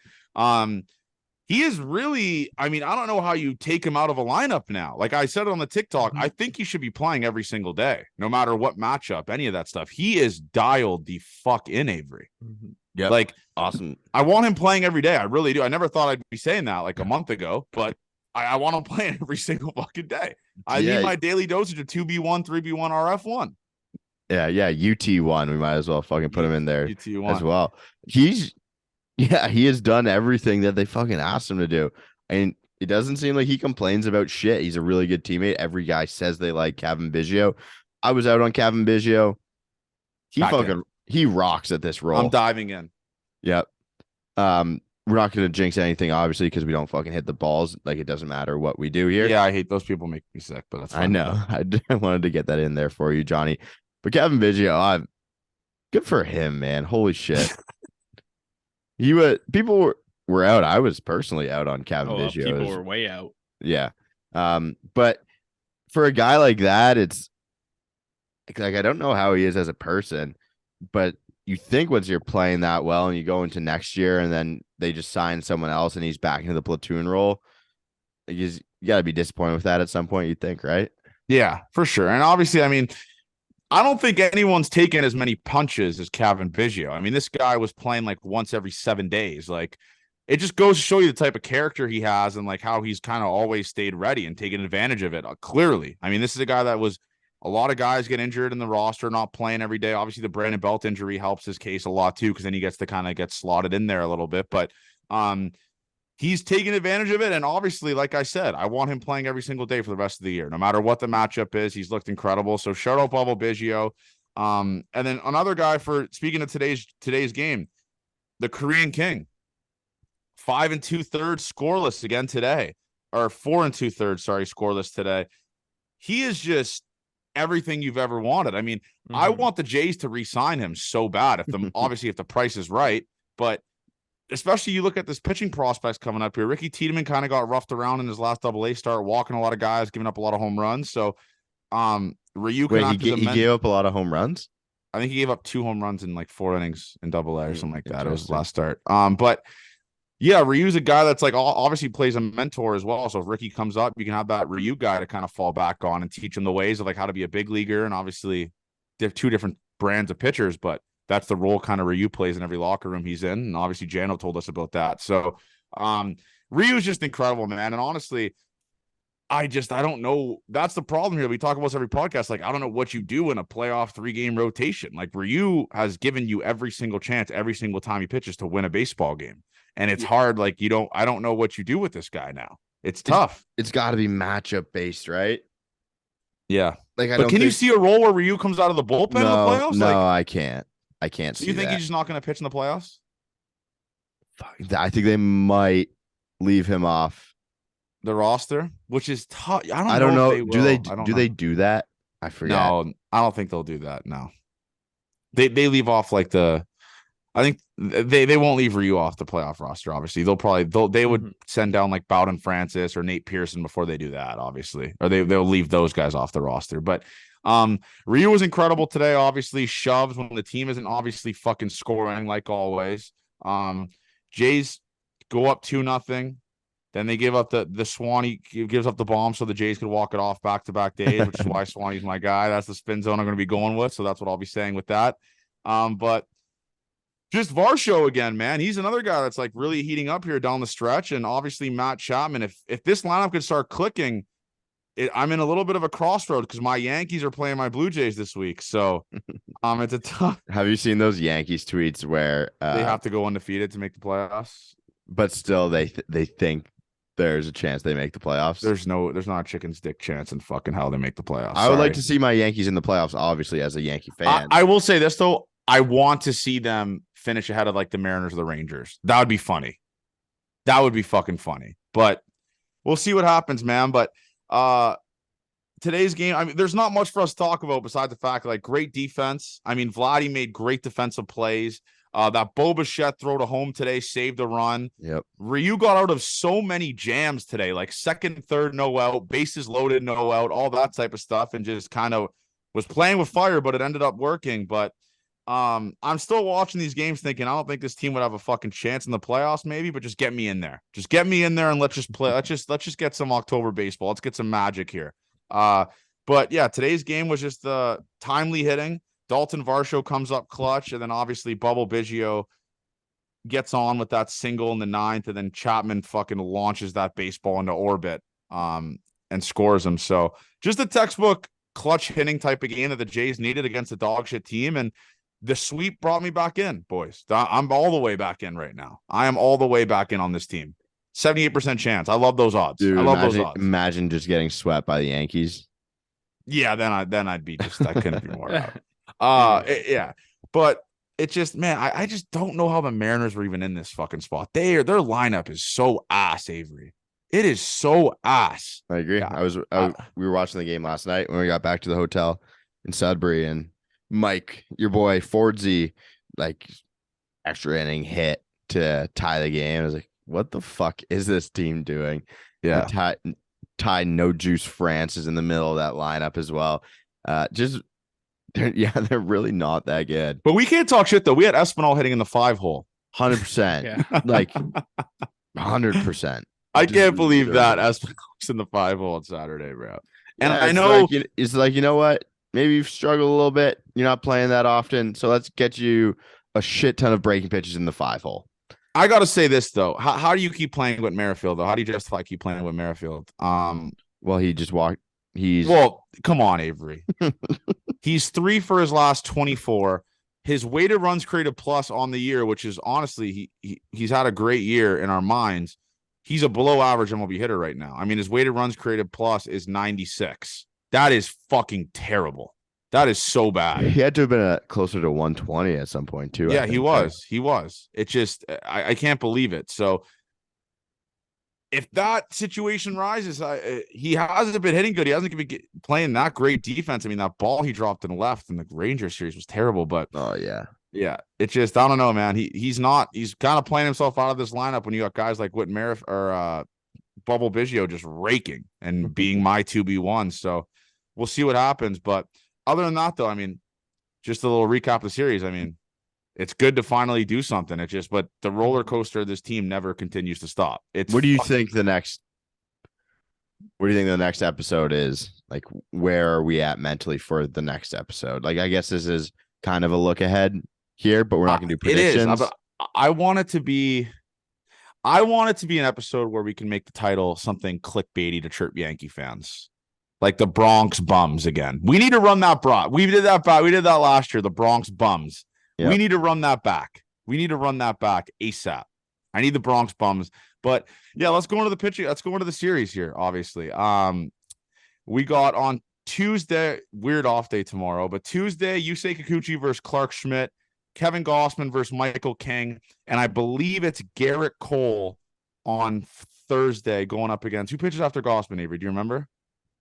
he is really, I mean, I don't know how you take him out of a lineup now. Like I said on the TikTok, I think he should be playing every single day, no matter what matchup, any of that stuff. He is dialed the fuck in, Avery. Mhm. Yeah, Like, awesome. I want him playing every day. I really do. I never thought I'd be saying that like a month ago, but I want him playing every single fucking day. I Yeah. need my daily dosage of 2B1, 3B1, RF1. Yeah, UT1. We might as well fucking put him in there as UT1. well. He has done everything that they fucking asked him to do. And it doesn't seem like he complains about shit. He's a really good teammate. Every guy says they like Kevin Biggio. I was out on Kevin Biggio. Back in. He rocks at this role. I'm diving in. Yep. We're not gonna jinx anything, obviously, because we don't fucking hit the balls. Like, it doesn't matter what we do here. Yeah, I hate those people make me sick, but that's fine. I know. I wanted to get that in there for you, Johnny. But Kevin Biggio, good for him, man. Holy shit. People were out. I was personally out on Kevin Biggio. People were way out. Yeah. But for a guy like that, it's like, I don't know how he is as a person, but you think once you're playing that well and you go into next year and then they just sign someone else and he's back into the platoon role, you got to be disappointed with that at some point, you think, right? Yeah, for sure. And obviously, I mean, I don't think anyone's taken as many punches as Kevin Biggio. I mean, this guy was playing like once every 7 days. Like, it just goes to show you the type of character he has and like how he's kind of always stayed ready and taken advantage of it. Clearly, I mean, this is a guy that was a lot of guys get injured in the roster, not playing every day. Obviously, the Brandon Belt injury helps his case a lot too, because then he gets to kind of get slotted in there a little bit. But he's taking advantage of it. And obviously, like I said, I want him playing every single day for the rest of the year, no matter what the matchup is. He's looked incredible. So shout out Bubble Biggio. And then another guy, for speaking of today's game, the Korean King, 5 2/3 scoreless again today, or 4 2/3, sorry, scoreless today. He is just everything you've ever wanted. I mean, I want the Jays to re-sign him so bad if the price is right, but especially you look at this pitching prospects coming up here. Ricky Tiedemann kind of got roughed around in his last AA start, walking a lot of guys, giving up a lot of home runs. So Ryu he gave up a lot of home runs. I think he gave up 2 home runs in like 4 innings in AA or something like that. It was his last start. But yeah, Ryu's a guy that's like obviously plays a mentor as well. So if Ricky comes up, you can have that Ryu guy to kind of fall back on and teach him the ways of like how to be a big leaguer. And obviously, they have 2 different brands of pitchers, but that's the role kind of Ryu plays in every locker room he's in. And obviously, Jano told us about that. So Ryu's just incredible, man. And honestly, I don't know. That's the problem here. We talk about this every podcast. Like, I don't know what you do in a playoff 3-game rotation. Like, Ryu has given you every single chance, every single time he pitches, to win a baseball game. And it's hard. Like, I don't know what you do with this guy now. It's tough. It's got to be matchup based, right? Yeah. Like, but can you see a role where Ryu comes out of the bullpen in the playoffs? No, like, I can't. I can't see you think that. he's just not going to pitch in the playoffs? I think they might leave him off the roster, which is tough. I don't know. Do they do that? I forget. No, I don't think they'll do that. No. They leave off like I think they won't leave Ryu off the playoff roster. Obviously, they would send down like Bowden Francis or Nate Pearson before they do that. Obviously, or they'll leave those guys off the roster. But Ryu was incredible today. Obviously, shoves when the team isn't obviously fucking scoring like always. Jays go up 2-0. Then they give up the Swanee gives up the bomb so the Jays could walk it off back-to-back days, which is why Swanee's my guy. That's the spin zone I'm going to be going with. So that's what I'll be saying with that. But just Varsho again, man. He's another guy that's like really heating up here down the stretch. And obviously Matt Chapman, if this lineup could start clicking, I'm in a little bit of a crossroad because my Yankees are playing my Blue Jays this week. So it's a tough. Have you seen those Yankees tweets where they have to go undefeated to make the playoffs? But still they think there's a chance they make the playoffs. There's not a chicken's dick chance in fucking hell they make the playoffs. I would like to see my Yankees in the playoffs, obviously, as a Yankee fan. I will say this though. I want to see them finish ahead of like the Mariners or the Rangers. That would be funny. That would be fucking funny. But we'll see what happens, man. But today's game, I mean, there's not much for us to talk about besides the fact like great defense. I mean, Vladdy made great defensive plays. That Bo Bichette throw to home today saved a run. Yep. Ryu got out of so many jams today, like second, third, no out, bases loaded, no out, all that type of stuff, and just kind of was playing with fire, but it ended up working. But I'm still watching these games thinking I don't think this team would have a fucking chance in the playoffs, maybe, but just get me in there. Just get me in there and let's just play. Let's just get some October baseball. Let's get some magic here. But yeah, today's game was just timely hitting. Dalton Varsho comes up clutch, and then obviously Bubble Biggio gets on with that single in the ninth, and then Chapman fucking launches that baseball into orbit and scores him. So just a textbook clutch hitting type of game that the Jays needed against a dog shit team. And the sweep brought me back in, boys. I'm all the way back in right now. I am all the way back in on this team. 78% chance. I love those odds. Dude, I love those odds. Imagine just getting swept by the Yankees. Yeah, then I'd be just I couldn't be more out. Yeah. But it just, man, I just don't know how the Mariners were even in this fucking spot. Their lineup is so ass, Avery. It is so ass. I agree. Yeah. We were watching the game last night when we got back to the hotel in Sudbury, and Mike, your boy Fordsy, like extra inning hit to tie the game. I was like, what the fuck is this team doing? Yeah. Ty No Juice France is in the middle of that lineup as well. They're really not that good. But we can't talk shit though. We had Espinal hitting in the 5 hole. 100%. Yeah. Like 100%. I can't believe that Espinal's in the 5 hole on Saturday, bro. And I know it's like, you know what? Maybe you've struggled a little bit. You're not playing that often. So let's get you a shit ton of breaking pitches in the 5 hole. I got to say this though. How do you keep playing with Merrifield though? How do you justify keep playing with Merrifield? Well, he just walked. Well, come on, Avery. He's 3 for his last 24. His weighted runs created plus on the year, which is honestly, he's had a great year in our minds. He's a below average MLB hitter right now. I mean, his weighted runs created plus is 96. That is fucking terrible. That is so bad. He had to have been closer to 120 at some point too. Yeah, he was. He was. It just, I can't believe it. So if that situation rises, he hasn't been hitting good. He hasn't been playing that great defense. I mean, that ball he dropped in left in the Rangers series was terrible. But oh yeah, it just, I don't know, man. He's kind of playing himself out of this lineup when you got guys like Whit Merriff or Bubble Biggio just raking and being my 2B1. So we'll see what happens. But other than that, though, I mean, just a little recap of the series. I mean, it's good to finally do something. But the roller coaster of this team never continues to stop. What do you think the next episode is? Like, where are we at mentally for the next episode? Like, I guess this is kind of a look ahead here, but we're not going to do predictions. It is. I want it to be an episode where we can make the title something clickbaity to chirp Yankee fans. Like the Bronx Bums again. We need to run that We did that last year, the Bronx Bums. Yep. We need to run that back. ASAP. I need the Bronx Bums. But yeah, let's go into the pitching. Let's go into the series here, obviously. We got on Tuesday, weird off day tomorrow, but Tuesday, Yusei Kikuchi versus Clark Schmidt, Kevin Gossman versus Michael King, and I believe it's Garrett Cole on Thursday going up against, who pitches after Gossman, Avery? Do you remember?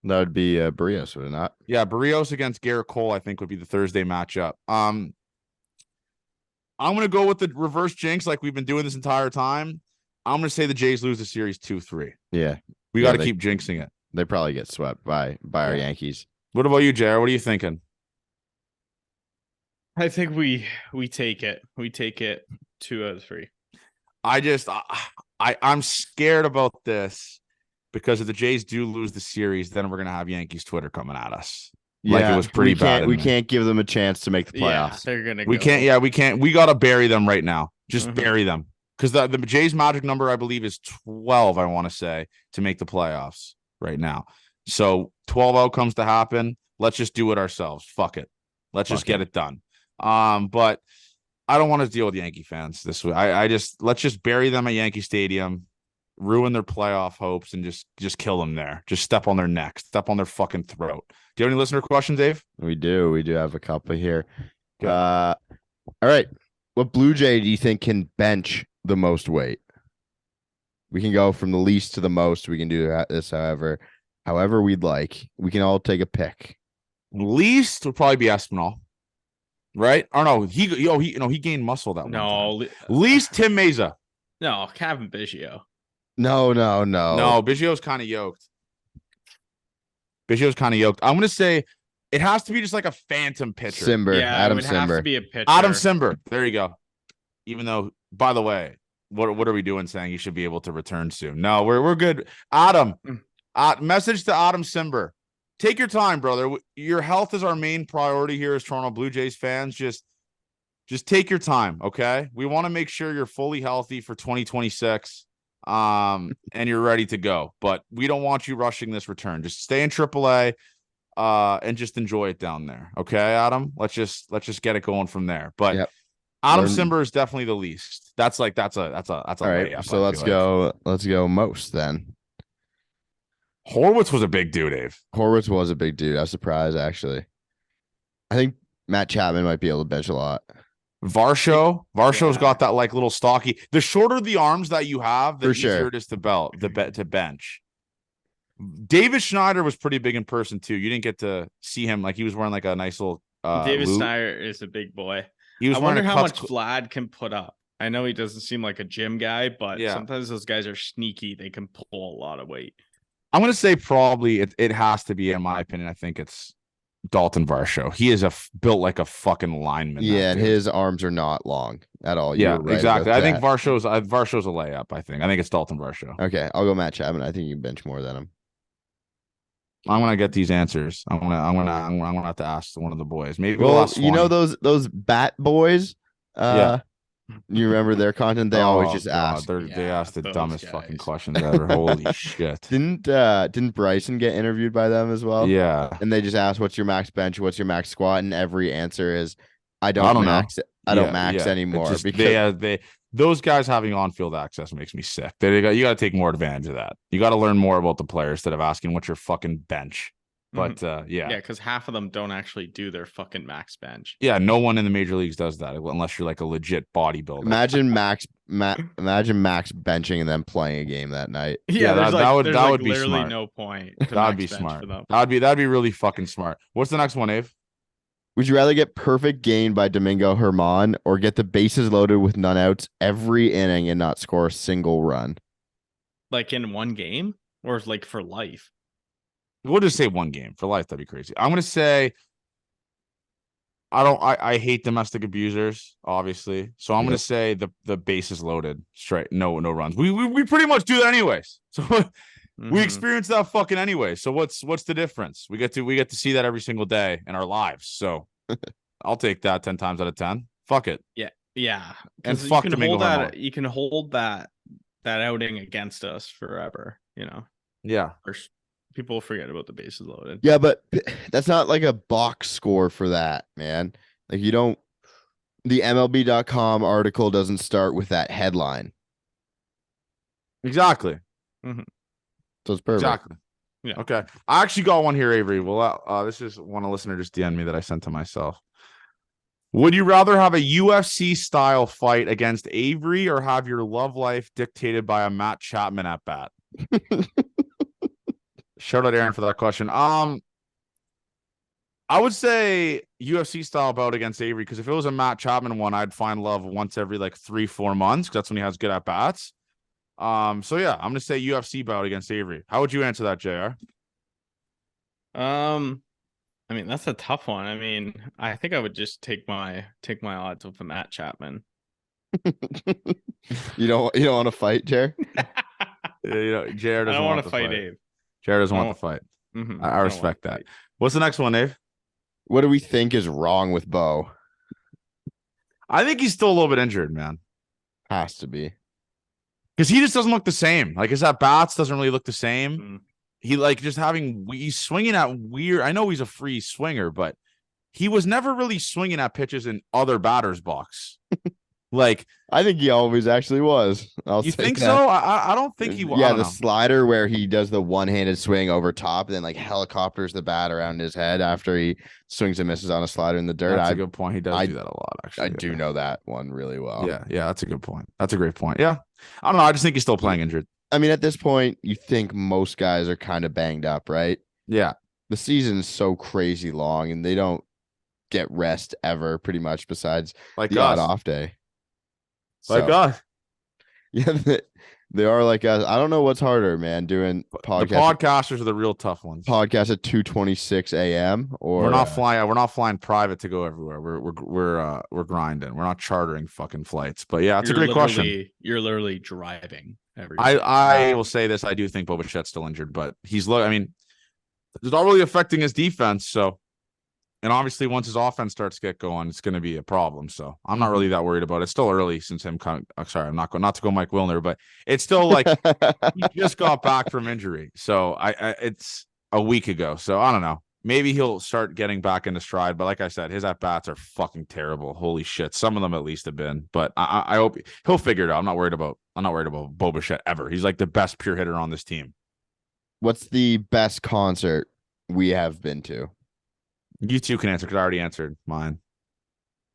That would be Barrios, would it not? Yeah, Barrios against Garrett Cole, I think, would be the Thursday matchup. I'm going to go with the reverse jinx like we've been doing this entire time. I'm going to say the Jays lose the series 2-3. Yeah. We got to keep jinxing it. They probably get swept by our Yankees. What about you, Jared? What are you thinking? I think we take it. We take it 2 out of 3. I'm scared about this because if the Jays do lose the series, then we're going to have Yankees Twitter coming at us. Yeah, like it was pretty bad. We can't give them a chance to make the playoffs. Yeah, they're gonna. We can't. Yeah, we can't. We gotta bury them right now. Just bury them because the Jays' magic number, I believe, is 12. I want to say to make the playoffs right now. So 12 outcomes to happen. Let's just do it ourselves. Fuck it. Let's just get it done. But I don't want to deal with Yankee fans this way. Let's just bury them at Yankee Stadium, ruin their playoff hopes, and just kill them there. Just step on their neck, step on their fucking throat. Do you have any listener questions, Dave? We do have a couple here. All right. What Blue Jay do you think can bench the most weight? We can go from the least to the most. We can do this however we'd like. We can all take a pick. Least would probably be Espinal, right? Or no, he gained muscle that one time. Least Tim Meza. No, Kevin Biggio. No. Biggio's kind of yoked. I'm going to say it has to be just like a phantom pitcher. Cimber. Yeah, Adam it would Cimber. have to be a pitcher. Adam Cimber. There you go. Even though, by the way, what are we doing saying he should be able to return soon? No, we're good. Adam, message to Adam Cimber. Take your time, brother. Your health is our main priority here as Toronto Blue Jays fans. Just just take your time, okay? We want to make sure you're fully healthy for 2026, and you're ready to go. But we don't want you rushing this return. Just stay in AAA, and just enjoy it down there, okay, Adam? Let's just get it going from there. But Yep. Adam Learn- Simber is definitely the least. That's a All right. layup, So I let's feel like. go. Let's go most then. Horwitz was a big dude, Dave. Horwitz was a big dude. I was surprised actually. I think Matt Chapman might be able to bench a lot. Varsho's Yeah. got that like little stocky. The shorter the arms that you have, the For easier sure. it is to bench. David Schneider was pretty big in person too. You didn't get to see him, like he was wearing like a nice little David loop. Snyder is a big boy. He was I wearing wonder a how Cuts much Vlad can put up. I know he doesn't seem like a gym guy, but Yeah. sometimes those guys are sneaky. They can pull a lot of weight. I'm gonna say probably it has to be, in my opinion. I think it's Dalton Varsho. He is built like a fucking lineman. that Yeah, and dude. his arms are not long at all. You Yeah, were right exactly. about I think that. Varsho's a layup. I think it's Dalton Varsho. Okay, I'll go Matt Chapman. I think you can bench more than him. I'm gonna get these answers. I'm gonna have to ask one of the boys. Maybe we'll Well, ask you know Swanee. those bat boys. Yeah. You remember their content? They always Oh, just God, ask. they Yeah, ask the those dumbest fucking guys. questions ever. Holy shit. Didn't Bryson get interviewed by them as well? Yeah. And they just asked, "What's your max bench? What's your max squat?" And every answer is, "I don't, I don't know. max. I don't Yeah, max yeah. anymore." It's just- because they those guys having on-field access makes me sick. You got to take more advantage of that. You got to learn more about the player instead of asking what's your fucking bench. But Yeah, yeah. because half of them don't actually do their fucking max bench. Yeah, no one in the major leagues does that unless you're like a legit bodybuilder. imagine Max benching and then playing a game that night. Yeah, there's that would- there's that would be literally smart. no point. To That'd max be bench smart. for them. That'd be really fucking smart. What's the next one, Ave? Would you rather get perfect gain by Domingo Herman or get the bases loaded with none outs every inning and not score a single run? Like in one game, or like for life. We'll just say one game for life. That'd be crazy. I'm gonna say I hate domestic abusers, obviously. So I'm gonna Yep. say the base is loaded straight. No runs. We pretty much do that anyways. So we Mhm. experience that fucking anyway. So what's the difference? We get to see that every single day in our lives. So I'll take that 10 times out of 10. Fuck it. Yeah, And 'cause fuck you can Domingo hold that. Herman. You can hold that outing against us forever. Yeah. People forget about the bases loaded. Yeah, but that's not like a box score for that, man. Like you don't the MLB.com article doesn't start with that headline. Exactly. So it's perfect. Exactly. Yeah. Okay. I actually got one here, Avery. Well, this is one a listener just DM'd me that I sent to myself. Would you rather have a UFC style fight against Avery or have your love life dictated by a Matt Chapman at bat? Shout out Aaron for that question. I would say UFC style bout against Avery because if it was a Matt Chapman one, I'd find love once every like 3-4 months because that's when he has good at bats. So yeah, I'm gonna say UFC bout against Avery. How would you answer that, JR? I mean that's a tough one. I mean, I think I would just take my odds with the Matt Chapman. You don't want to fight, Jer? JR I doesn't don't want want to to fight Abe. JR doesn't I want to fight. Mhm. I don't wanna respect that. fight. What's the next one, Dave? What do we think is wrong with Bo? I think he's still a little bit injured, man. Has to be. Because he just doesn't look the same. Like his at bats doesn't really look the same. Mm. He like just he's swinging at weird. I know he's a free swinger, but he was never really swinging at pitches in other batters' box. Like I think he always actually was. I'll you say think that. so? I don't think he. Yeah, I don't the know. slider where he does the one-handed swing over top, and then like helicopters the bat around his head after he swings and misses on a slider in the dirt. That's I a good point. He does I- do that a lot. Actually, I do know that one really well. Yeah, that's a good point. That's a great point. Yeah, I don't know. I just think he's still playing injured. I mean, at this point, you think most guys are kind of banged up, right? Yeah, The season's so crazy long, and they don't get rest ever, pretty much, besides like the odd us. off day. Like So, us. yeah, they are like us. I don't know what's harder, man, doing The podcast podcasters are the real tough ones. podcast at 2:26 a.m. or We're not flying. We're not flying private to go everywhere. We're grinding. We're not chartering fucking flights. But yeah, that's a great question. You're literally driving every. I will say this. I do think Bo Bichette's still injured, but I mean, it's not really affecting his defense. So And obviously, once his offense starts to get going, it's going to be a problem. So I'm not really that worried about it. It's still early since him coming. Sorry, I'm not going not to go Mike Wilner, but it's still like he just got back from injury. So I it's a week ago. So I don't know. Maybe he'll start getting back into stride. But like I said, his at bats are fucking terrible. Holy shit. Some of them at least have been. But I hope he'll figure it out. I'm not worried about Bo Bichette ever. He's like the best pure hitter on this team. What's the best concert we have been to? You two can answer because I already answered mine.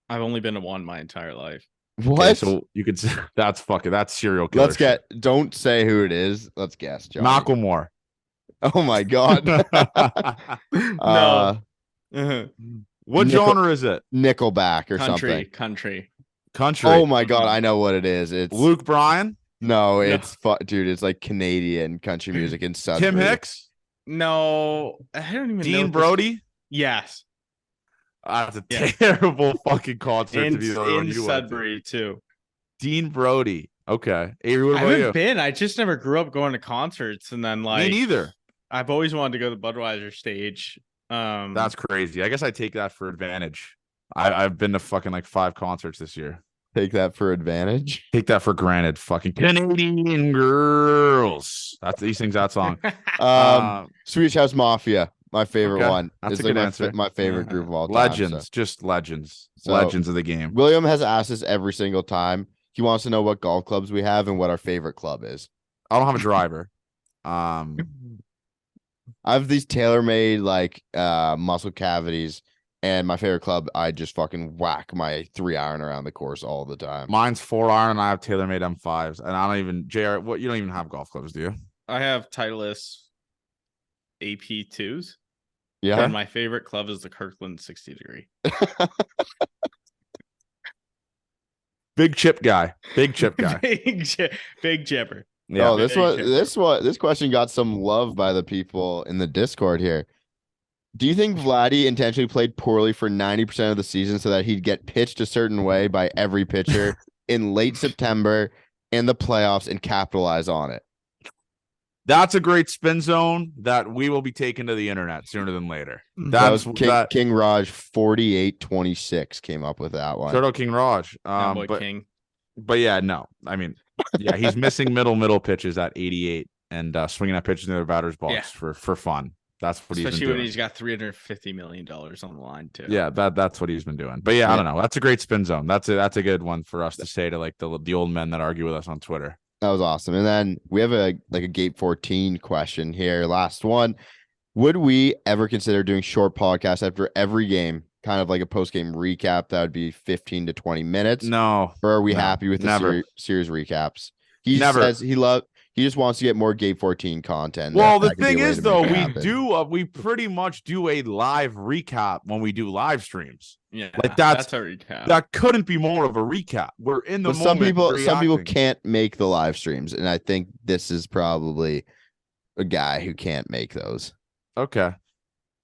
I've only been to one my entire life. What? Okay, so you could that's serial killer. Let's get. Don't say who it is. Let's guess. Johnny. Macklemore. Oh my god. No. What genre is it? Nickelback or something. Country. Country. Oh my god, I know what it is. It's Luke Bryan. No, it's dude. It's like Canadian country music in Sudbury. Tim Hicks. No, I don't even know. Dean Brody. Yes. That's a terrible fucking concert to be in Sudbury too. Dean Brody. Okay. Avery, what I about haven't you? been. I just never grew up going to concerts, and then Me neither. I've always wanted to go to the Budweiser stage. That's crazy. I guess I take that for advantage. I've been to fucking like 5 concerts this year. Take that for advantage. Take that for granted. Fucking Canadian girls. That's these things. That song. Swedish House Mafia, my favorite Okay, one. that's It's a like good answer. my favorite group of all time. Legends, just legends, So- legends of the game. William has asked us every single time. He wants to know what golf clubs we have and what our favorite club is. I don't have a driver. I have these tailor-made like muscle cavities, and my favorite club, I just fucking whack my 3-iron around the course all the time. Mine's 4-iron, and I have TaylorMade M5s, and I don't even JR. What you don't even have golf clubs, do you? I have Titleist AP2s. Yeah. And my favorite club is the Kirkland 60 degree. Big chip guy. Big chip guy. Big chipper. Yeah. Oh, Very this question got some love by the people in the Discord here. Do you think Vladdy intentionally played poorly for 90% of the season so that he'd get pitched a certain way by every pitcher in late September in the playoffs and capitalize on it? That's a great spin zone that we will be taking to the internet sooner than later. That was That's King Raj 4826 came up with that one. shout out King Raj. King. But yeah, no. I mean, yeah, he's missing middle pitches at 88 and swinging at pitches in the batter's box for fun. That's what he's been Especially doing. when he's got $350 million on the line too. Yeah, that's what he's been doing. But yeah, I don't know. That's a great spin zone. That's a good one for us to say to like the old men that argue with us on Twitter. That was awesome. And then we have a Gate 14 question here. Last one. Would we ever consider doing short podcasts after every game? Kind of like a post-game recap that would be 15 to 20 minutes. No. Or are we No, happy with the never. series recaps? He Never. says he just wants to get more Gate 14 content. Well, That the could be a thing way is, to though, make it we happen. we pretty much do a live recap when we do live streams. Yeah, Like, that's a recap. That couldn't be more of a recap. We're in the But moment. some people reacting. can't make the live streams, and I think this is probably a guy who can't make those. Okay.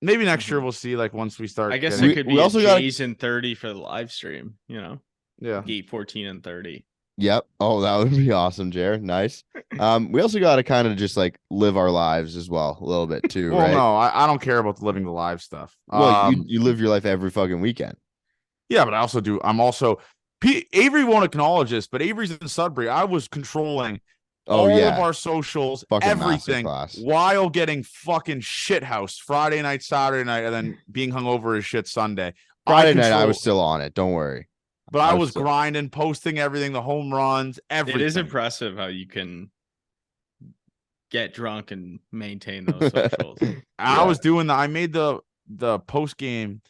Maybe next year we'll see. Like once we start. I guess getting- it could we be also also gotta- Jays and 30 for the live stream, Yeah. Gate 14 and 30. Yep. Oh, that would be awesome, Jared. Nice. We also got to kind of just like live our lives as well a little bit too, Well, right? no, I don't care about living the live stuff. Well, you live your life every fucking weekend. Yeah, but I also do. I'm also. Avery won't acknowledge this, but Avery's in Sudbury. I was controlling Oh all yeah. of our socials, Fucking everything, masterclass. while getting fucking shithouse Friday night, Saturday night, and then being hungover as shit Sunday. Friday night, I control- was still on it. Don't worry. but I I was was still- grinding, posting everything, the home runs, everything. It is impressive how you can get drunk and maintain those socials. I was doing that. I made the post game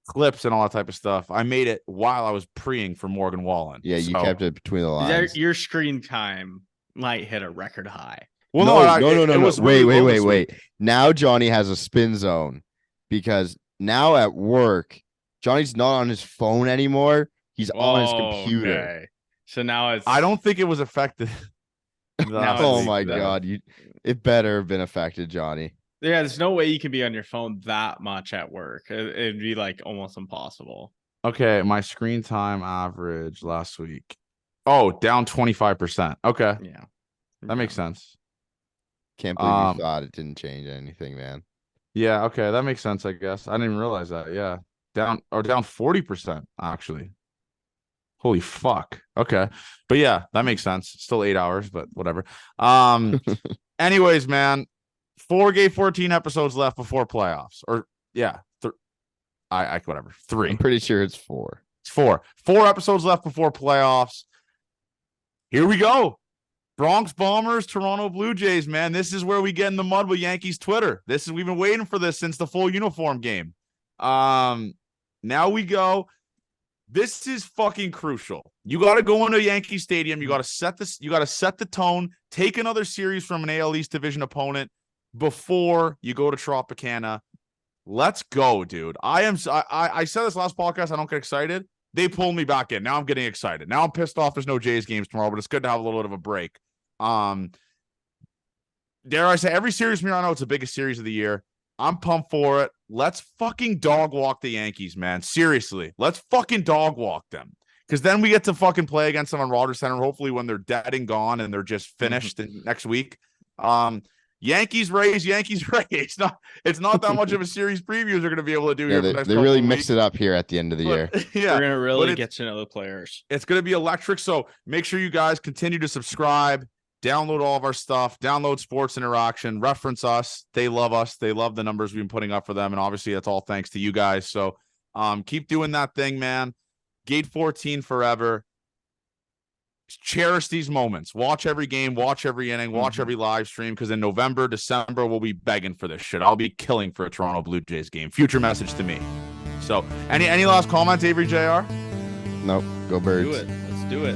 clips and all that type of stuff. I made it while I was preing for Morgan Wallen. Yeah, you So- kept it between the lines. Your screen time might hit a record high. Well, no. it was Wait, really low this wait. week. Now Johnny has a spin zone because now at work, Johnny's not on his phone anymore. He's on his computer. Okay. So now it's I don't think it was affected. Now Oh it's- my that- god, it better have been affected, Johnny. Yeah, there's no way you can be on your phone that much at work. It'd be like almost impossible. Okay, my screen time average last week. Oh, down 25%. Okay, Yeah. that makes sense. Can't believe Um, you thought it didn't change anything, man. Yeah, okay, that makes sense, I guess. I didn't even realize that. Yeah. down 40% actually. Holy fuck. Okay. But yeah, that makes sense. Still 8 hours, but whatever. Anyways, man, 14 episodes left before playoffs. Or yeah, whatever. 3. I'm pretty sure it's 4. It's 4. 4 episodes left before playoffs. Here we go. Bronx Bombers, Toronto Blue Jays, man. This is where we get in the mud with Yankees Twitter. We've been waiting for this since the full uniform game. Now we go. This is fucking crucial. You got to go into Yankee Stadium. You got to set this. You got to set the tone. Take another series from an AL East division opponent before you go to Tropicana. Let's go, dude. I said this last podcast. I don't get excited. They pulled me back in. Now I'm getting excited. Now I'm pissed off. There's no Jays games tomorrow, but it's good to have a little bit of a break. Dare I say, every series from here on out, it's the biggest series of the year. I'm pumped for it. Let's fucking dog walk the Yankees, man. Seriously. Let's fucking dog walk them. Because then we get to fucking play against them on Rogers Center, hopefully when they're dead and gone and they're just finished next week. Yankees Rays. It's not that much of a series previews they're going to be able to do here. They really mixed it up here at the end of the year. Yeah, we're going to really get to know the players. It's going to be electric. So make sure you guys continue to subscribe. Download all of our stuff. Download Sports Interaction. Reference us. They love us. They love the numbers we've been putting up for them. And obviously, that's all thanks to you guys. So keep doing that thing, man. Gate 14 forever. Cherish these moments. Watch every game. Watch every inning. Watch every live stream. Because in November, December, we'll be begging for this shit. I'll be killing for a Toronto Blue Jays game. Future message to me. So any last comments, Avery JR? Nope. Go Birds. Do it. Let's do it.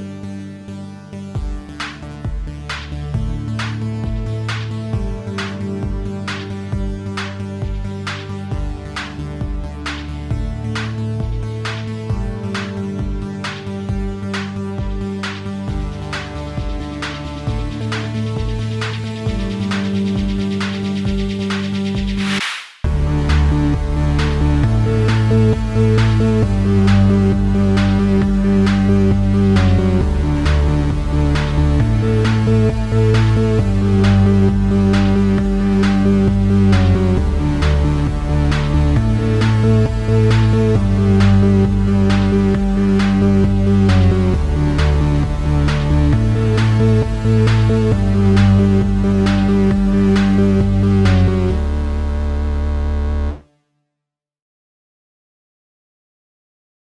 We'll be right back.